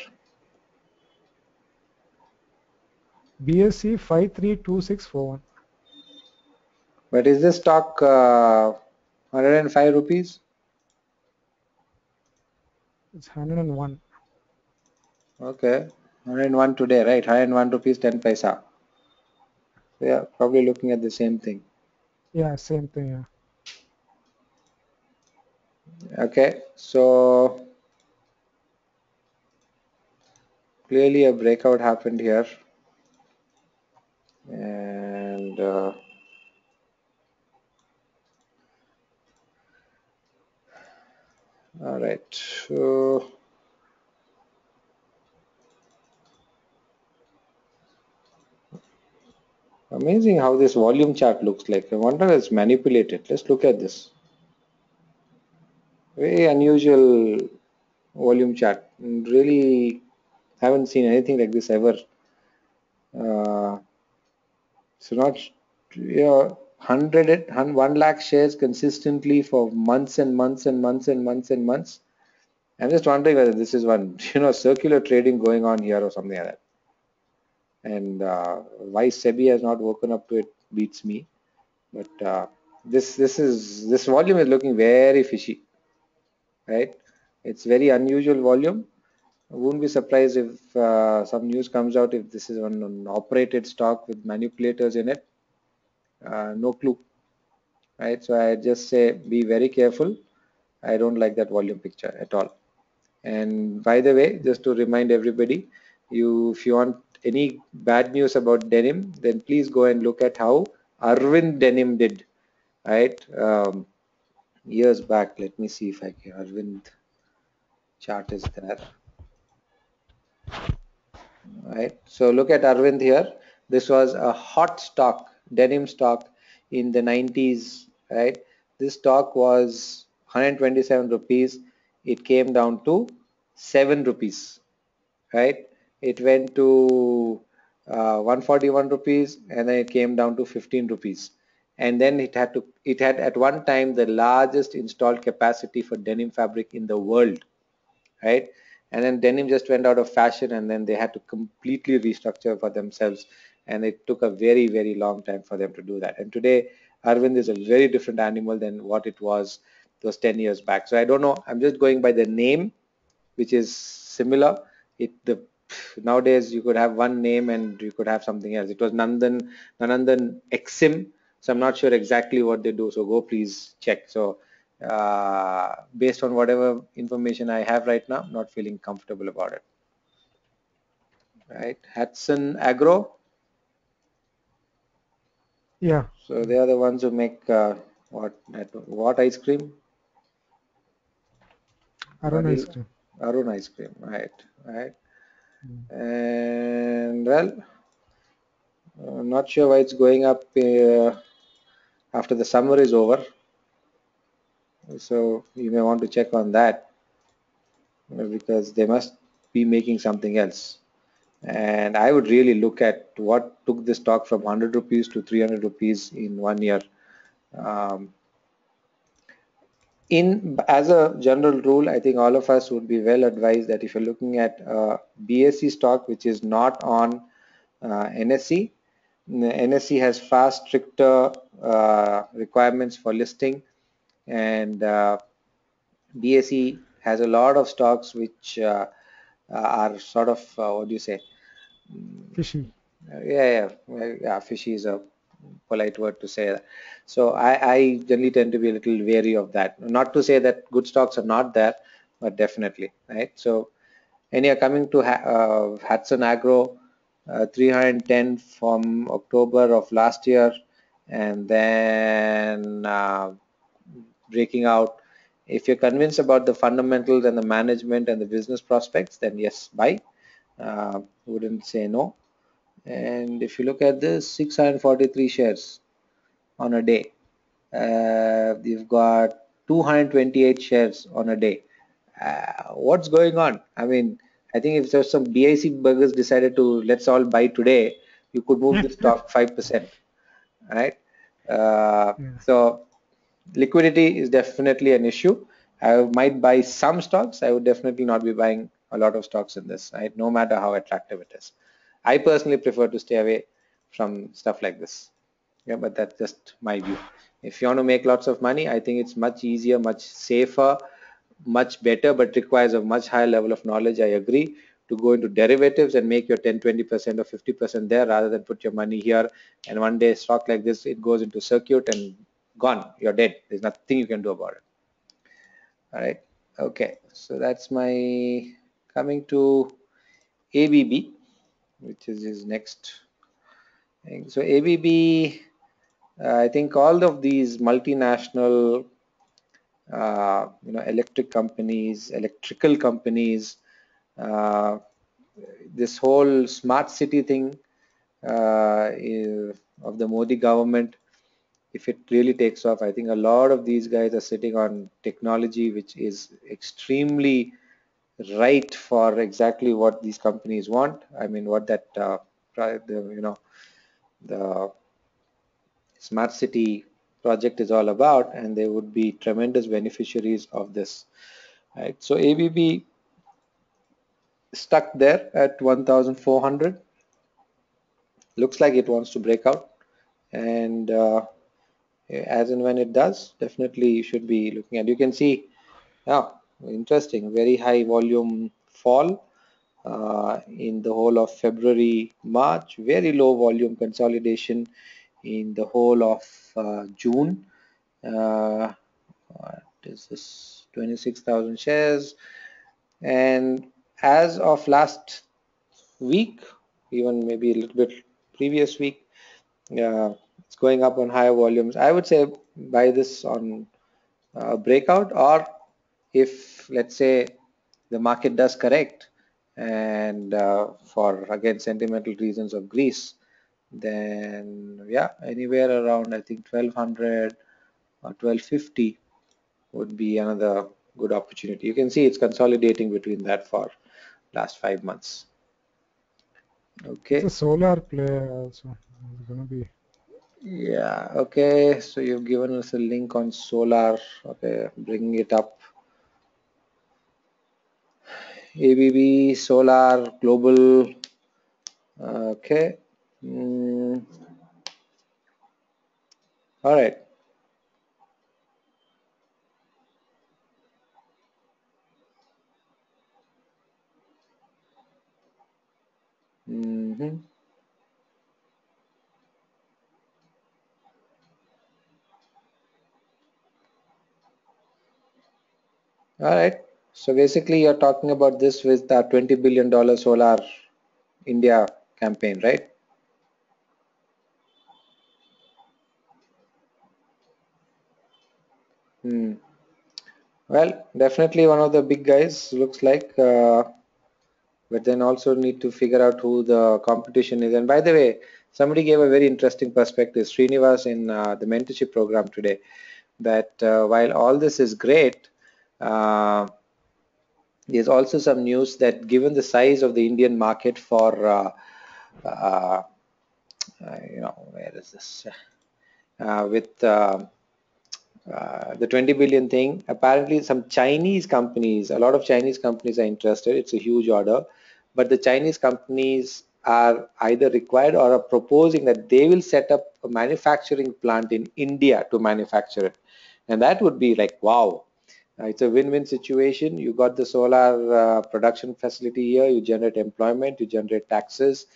BSC 532641. But is this stock 105 rupees? It's 101. Okay, 101 today, right? 101 rupees 10 paisa. So yeah, probably looking at the same thing. Yeah, same thing. Yeah. Okay, so clearly a breakout happened here, and all right. So amazing how this volume chart looks like. I wonder if it's manipulated. Let's look at this. Very unusual volume chart. Really haven't seen anything like this ever. So not, yeah, 1 lakh shares consistently for months and months and months and months and months. I'm just wondering whether this is one, circular trading going on here or something like that. And why SEBI has not woken up to it beats me. But this volume is looking very fishy, right? It's very unusual volume. I wouldn't be surprised if some news comes out if this is an operated stock with manipulators in it. No clue, right? So I just say be very careful. I don't like that volume picture at all. And by the way, just to remind everybody, if you want any bad news about denim, then please go and look at how Arvind Denim did, right? Years back. Let me see if I can. Arvind chart is there, right? So look at Arvind here. This was a hot stock, denim stock in the 90s, right? This stock was 127 rupees. It came down to 7 rupees, right? It went to 141 rupees and then it came down to 15 rupees. And then it had at one time the largest installed capacity for denim fabric in the world, right? And then denim just went out of fashion and then they had to completely restructure for themselves. And it took a very, very long time for them to do that. And today, Arvind is a very different animal than what it was those 10 years back. So I don't know. I'm just going by the name, which is similar. Nowadays you could have one name and you could have something else. It was Nanandan Exim. So I'm not sure exactly what they do. So go please check. So based on whatever information I have right now, I'm not feeling comfortable about it. Right, Hudson Agro. Yeah. So they are the ones who make what ice cream? Arun ice cream. Arun ice cream. Right, right. Mm. And well, not sure why it's going up after the summer is over. So you may want to check on that because they must be making something else. And I would really look at what took the stock from 100 rupees to 300 rupees in 1 year. Um, as a general rule, I think all of us would be well advised that if you're looking at BSE stock, which is not on NSE, the NSE has far stricter requirements for listing, and BSE has a lot of stocks which are sort of what do you say? Fishy. Yeah, fishy is a polite word to say that. So I generally tend to be a little wary of that. Not to say that good stocks are not there, but definitely, right? So anyhow, coming to Hudson Agro, 310 from October of last year, and then breaking out. If you're convinced about the fundamentals and the management and the business prospects, then yes, buy. Wouldn't say no. And if you look at this, 643 shares on a day. You've got 228 shares on a day. What's going on? I mean, I think if there's some BIC burgers decided to let's all buy today, you could move the stock 5%, right? Yeah. So liquidity is definitely an issue. I might buy some stocks. I would definitely not be buying a lot of stocks in this, right? No matter how attractive it is. I personally prefer to stay away from stuff like this. Yeah, but that's just my view. If you want to make lots of money, I think it's much easier, much safer, much better, but requires a much higher level of knowledge. I agree, to go into derivatives and make your 10, 20% or 50% there rather than put your money here. And one day stock like this, it goes into circuit and gone. You're dead. There's nothing you can do about it. All right. Okay. So that's my coming to ABB, which is his next thing. So ABB, I think all of these multinational, electrical companies, uh, this whole smart city thing of the Modi government, if it really takes off, I think a lot of these guys are sitting on technology which is extremely right for exactly what these companies want. I mean, what that the smart city project is all about, and they would be tremendous beneficiaries of this. Right, so ABB stuck there at 1,400. Looks like it wants to break out, and as and when it does, definitely you should be looking at. You can see, yeah, interesting, very high volume fall in the whole of February, March, very low volume consolidation in the whole of June. What is this? 26,000 shares, and as of last week, even maybe a little bit previous week, it's going up on higher volumes. I would say buy this on breakout, or if let's say the market does correct and for again sentimental reasons of Greece, then yeah, anywhere around I think 1200 or 1250 would be another good opportunity. You can see it's consolidating between that for last 5 months. It's Okay. a solar play also. It's gonna be. Yeah, okay, so you've given us a link on solar. Okay, bringing it up. ABB, solar, global. Okay. All right. Mm-hmm. All right. So basically, you're talking about this with the $20 billion solar India campaign, right? Hmm. Well, definitely one of the big guys looks like, but then also need to figure out who the competition is. And by the way, somebody gave a very interesting perspective, Srinivas, in the mentorship program today, that while all this is great, uh, there's also some news that given the size of the Indian market for, uh, where is this? With the 20 billion thing, apparently some Chinese companies, a lot of Chinese companies are interested. It's a huge order, but the Chinese companies are either required or are proposing that they will set up a manufacturing plant in India to manufacture it. And that would be like, wow. It's a win-win situation. You got the solar production facility here, you generate employment, you generate taxes,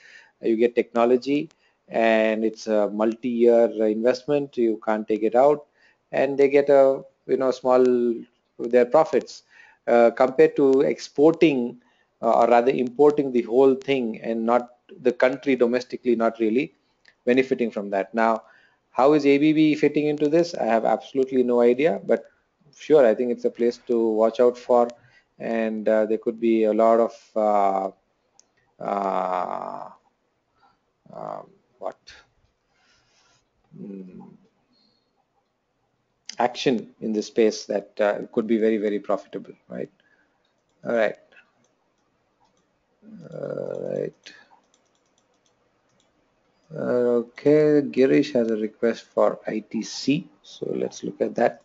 you get technology, and it's a multi-year investment. You can't take it out, and they get a small their profits compared to exporting or rather importing the whole thing and not the country domestically not really benefiting from that. Now, how is ABB fitting into this? I have absolutely no idea, but sure, I think it's a place to watch out for, and there could be a lot of uh, what mm, action in this space that could be very, very profitable, right? All right, right. Okay, Girish has a request for ITC, so let's look at that.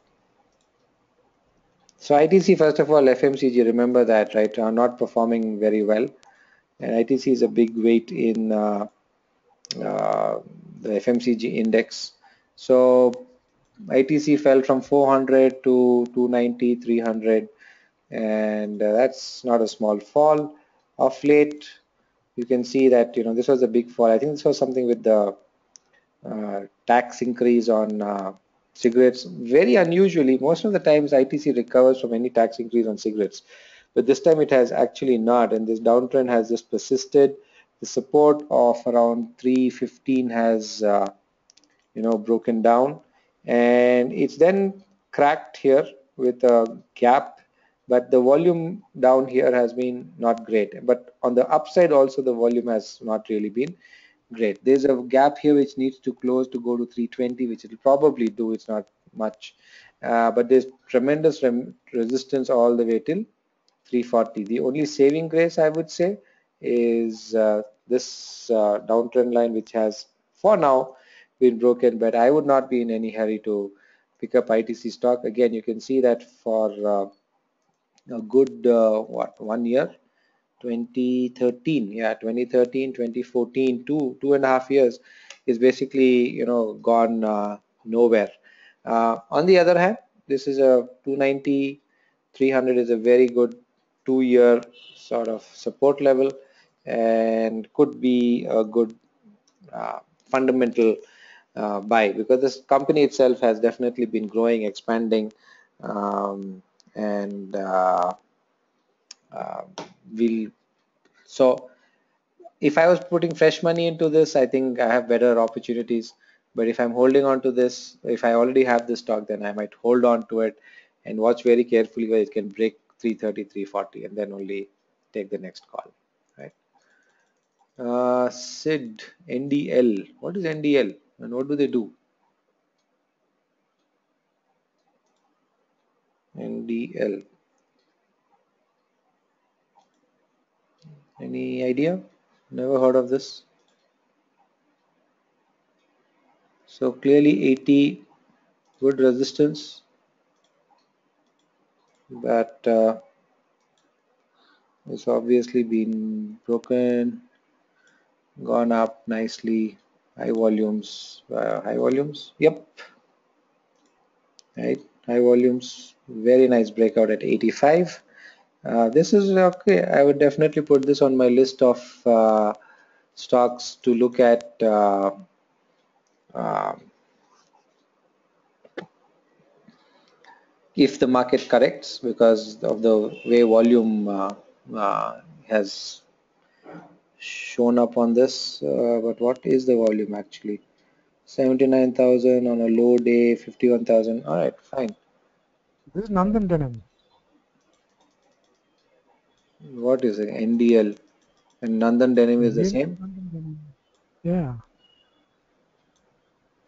So ITC, first of all, FMCG, remember that, right, are not performing very well, and ITC is a big weight in uh, the FMCG index. So ITC fell from 400 to 290, 300, and that's not a small fall. Of late, you can see that this was a big fall. I think this was something with the tax increase on cigarettes. Very unusually, most of the times ITC recovers from any tax increase on cigarettes, but this time it has actually not, and this downtrend has just persisted. The support of around 315 has broken down, and it's then cracked here with a gap, but the volume down here has been not great, but on the upside also the volume has not really been great. There's a gap here which needs to close to go to 320, which it'll probably do. It's not much, but there's tremendous resistance all the way till 340. The only saving grace I would say is this downtrend line, which has for now been broken, but I would not be in any hurry to pick up ITC stock. Again, you can see that for a good 1 year, 2013, yeah, 2013, 2014, 2.5 years is basically, gone nowhere. On the other hand, this is a 290, 300 is a very good 2 year sort of support level, and could be a good fundamental buy, because this company itself has definitely been growing, expanding, and uh, will so if I was putting fresh money into this, I think I have better opportunities. But if I'm holding on to this, if I already have this stock, then I might hold on to it and watch very carefully where it can break 330, 340, and then only take the next call. Right? SID, NDL. What is NDL and what do they do? NDL. Any idea? Never heard of this. So clearly 80 good resistance, but it's obviously been broken, gone up nicely. High volumes. Yep, right. High volumes. Very nice breakout at 85. This is okay. I would definitely put this on my list of stocks to look at. Uh, if the market corrects, because of the way volume has shown up on this. But what is the volume actually? 79,000 on a low day, 51,000. All right, fine. This is Nandan Denim. What is it? NDL and Nandan Denim is the Indian same? Nandan Denim. Yeah.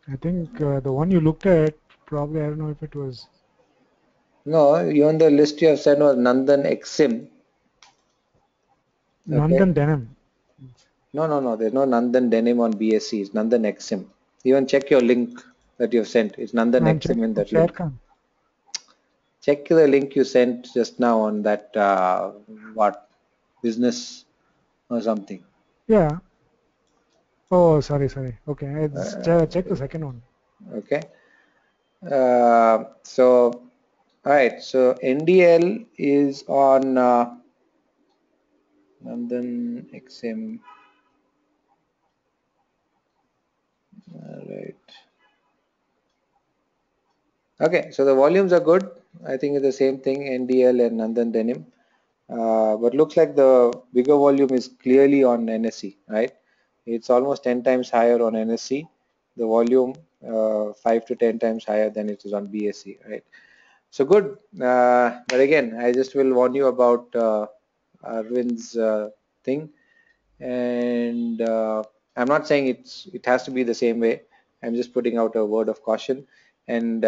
I think the one you looked at, probably, I don't know if it was No, you on the list you have said was Nandan Exim. Okay. Nandan Denim. No. There's no Nandan Denim on BSC. It's Nandan Exim. Even check your link that you have sent. It's Nandan I'm Exim checking in for that link. Sharekhan. Check the link you sent just now on that what business or something. Yeah. Oh, sorry. Okay, I just Uh, check the second one. okay. So, all right. So NDL is on Nandan XM. All right. Okay. So the volumes are good. I think it's the same thing, NDL and Nandan Denim. But looks like the bigger volume is clearly on NSE, right? It's almost 10 times higher on NSE. The volume 5 to 10 times higher than it is on BSE, right? So good. But again, I just will warn you about Arvind's thing, and I'm not saying it has to be the same way. I'm just putting out a word of caution, and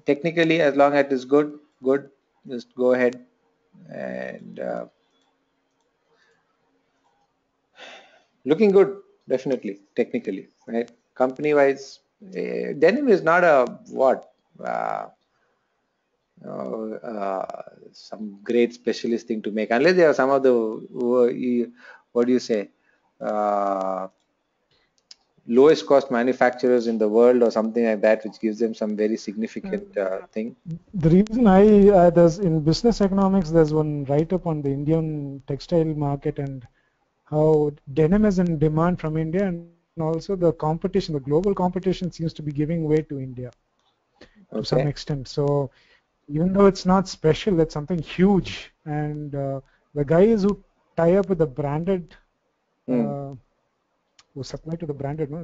technically, as long as it is good, just go ahead and looking good, definitely, technically, right? Company wise, denim is not a what some great specialist thing to make, unless they are some of the what do you say, uh, lowest cost manufacturers in the world or something like that, which gives them some very significant thing. The reason there's in business economics, there's one write-up on the Indian textile market and how denim is in demand from India, and also the competition, the global competition seems to be giving way to India to some Okay. extent. So even though it's not special, it's something huge. And the guys who tie up with the branded, Hmm. who supply to the branded, no,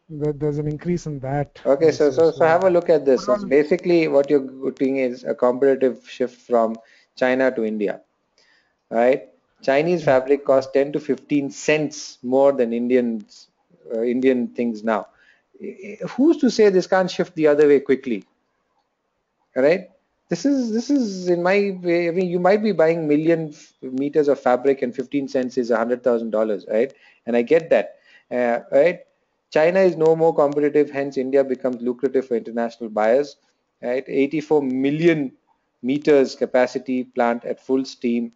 there's an increase in that Okay, so, also. so so have a look at this. It's Overall, basically what you're doing is a competitive shift from China to India, right? Chinese yeah, fabric costs 10 to 15 cents more than Indian things now. Who's to say this can't shift the other way quickly, right? This is in my way. I mean, you might be buying million meters of fabric, and 15 cents is $100,000, right? And I get that, right? China is no more competitive, hence India becomes lucrative for international buyers. Right, 84 million meters capacity plant at full steam,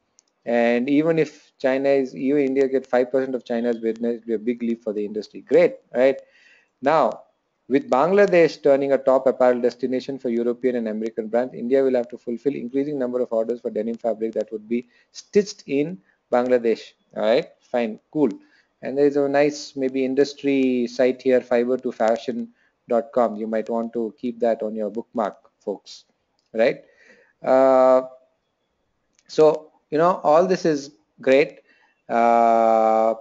and even if even India get 5% of China's business, it'll be a big leap for the industry. Great, right? Now, with Bangladesh turning a top apparel destination for European and American brands, India will have to fulfill increasing number of orders for denim fabric that would be stitched in Bangladesh. All right, fine, cool. And there is a nice maybe industry site here, fiber2fashion.com. You might want to keep that on your bookmark, folks. Right? Uh, so, all this is great. Uh,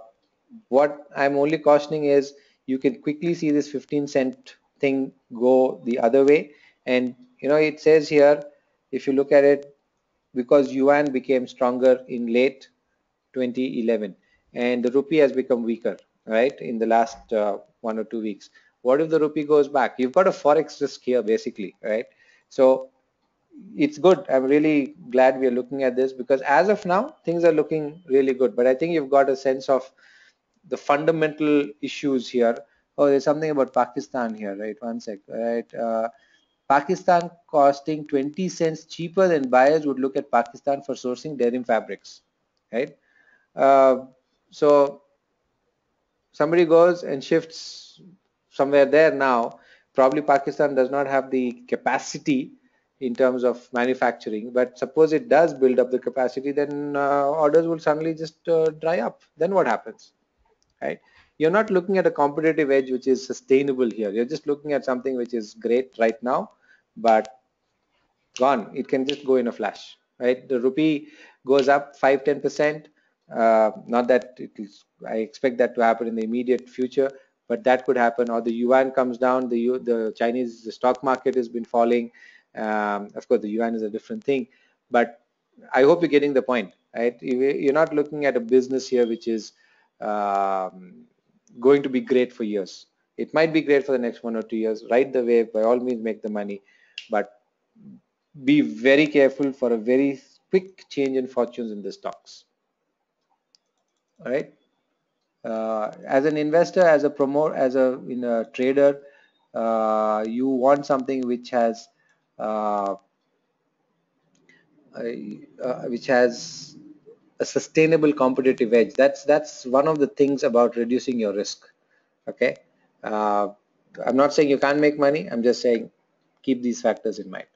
what I'm only cautioning is you can quickly see this 15-cent thing go the other way. And, it says here, if you look at it, because yuan became stronger in late 2011 and the rupee has become weaker, right, in the last 1 or 2 weeks. What if the rupee goes back? You've got a forex risk here, basically, right? So it's good. I'm really glad we are looking at this because as of now, things are looking really good. But I think you've got a sense of the fundamental issues here. Oh, there's something about Pakistan here, right? One sec, right? Pakistan costing 20 cents cheaper than buyers would look at Pakistan for sourcing denim fabrics, right? Uh, so somebody goes and shifts somewhere there now. Probably Pakistan does not have the capacity in terms of manufacturing, but suppose it does build up the capacity, then orders will suddenly just dry up. Then what happens, right? You're not looking at a competitive edge which is sustainable here. You're just looking at something which is great right now, but gone. It can just go in a flash, right? The rupee goes up 5-10%. Not that it is, I expect that to happen in the immediate future, but that could happen. Or the yuan comes down. The Chinese stock market has been falling. Of course, the yuan is a different thing, but I hope you're getting the point, right? You're not looking at a business here which is going to be great for years. It might be great for the next 1 or 2 years. Ride the wave, by all means, make the money, but be very careful for a very quick change in fortunes in the stocks. All right. As an investor, as a promoter, as a trader, you want something uh, which has a sustainable competitive edge. That's one of the things about reducing your risk. Okay. Uh, I'm not saying you can't make money. I'm just saying keep these factors in mind.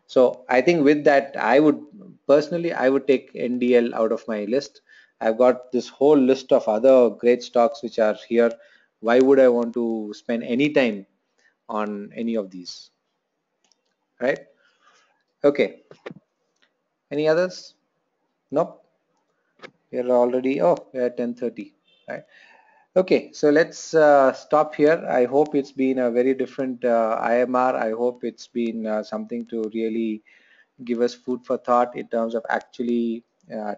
So I think with that, I would take NDL out of my list. I've got this whole list of other great stocks which are here. Why would I want to spend any time on any of these? Right? Okay. Any others? Nope. We're already, we're at 10:30. Right? Okay, so let's stop here. I hope it's been a very different IMR. I hope it's been something to really give us food for thought in terms of actually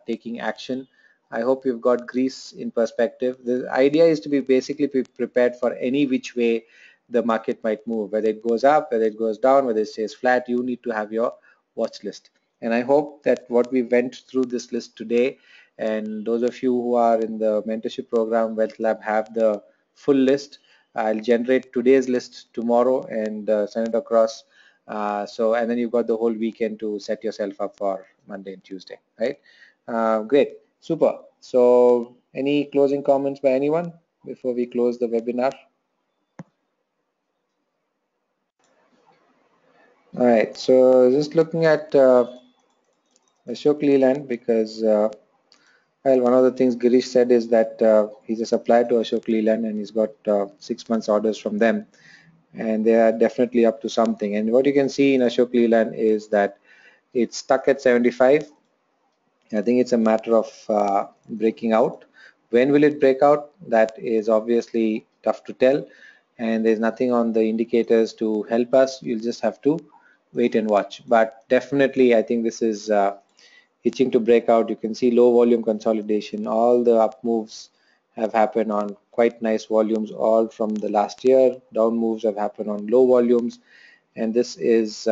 taking action. I hope you've got Greece in perspective. The idea is to be basically be prepared for any which way the market might move, whether it goes up, whether it goes down, whether it stays flat. You need to have your watch list. And I hope that what we went through this list today, and those of you who are in the mentorship program, Wealth Lab, have the full list. I'll generate today's list tomorrow and send it across. And then you've got the whole weekend to set yourself up for Monday and Tuesday, right? Great, super. So any closing comments by anyone before we close the webinar? All right, so just looking at Ashok Leland because well, one of the things Girish said is that he's a supplier to Ashok Leland and he's got 6 months orders from them, and they are definitely up to something. And what you can see in Ashok Leland is that it's stuck at 75. I think it's a matter of breaking out. When will it break out? That is obviously tough to tell, and there's nothing on the indicators to help us. You'll just have to wait and watch. But definitely, I think this is itching to break out. You can see low volume consolidation. All the up moves have happened on quite nice volumes, all from the last year. Down moves have happened on low volumes, and this is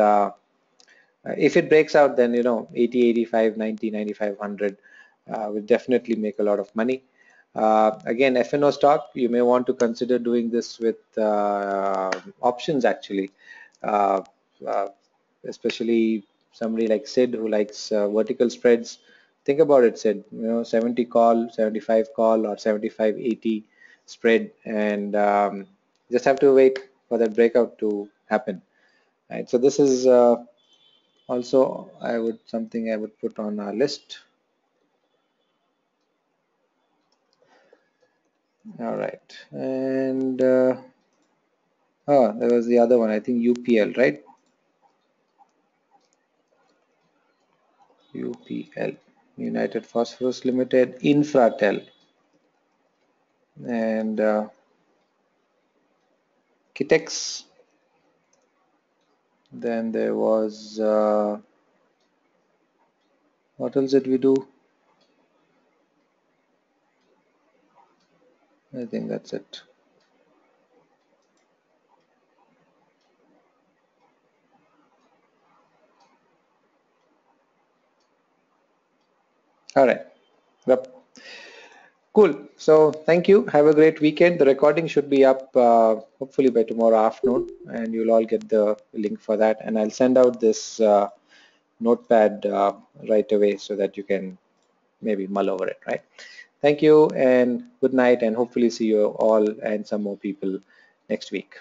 if it breaks out, then 80, 85, 90, 95, 100 will definitely make a lot of money. Again, FNO stock, you may want to consider doing this with options actually, uh, uh, especially somebody like Sid who likes vertical spreads. Think about it, Sid, 70 call, 75 call, or 75-80 spread, and just have to wait for that breakout to happen. Right, so this is also something I would put on our list. All right, and oh, there was the other one, I think UPL, right? UPL, United Phosphorus Limited, Infratel, and Kitex. Then there was, what else did we do? I think that's it. All right. Yep. Cool. So thank you. Have a great weekend. The recording should be up hopefully by tomorrow afternoon, and you'll all get the link for that. And I'll send out this notepad right away so that you can maybe mull over it, right? Thank you and good night, and hopefully see you all and some more people next week.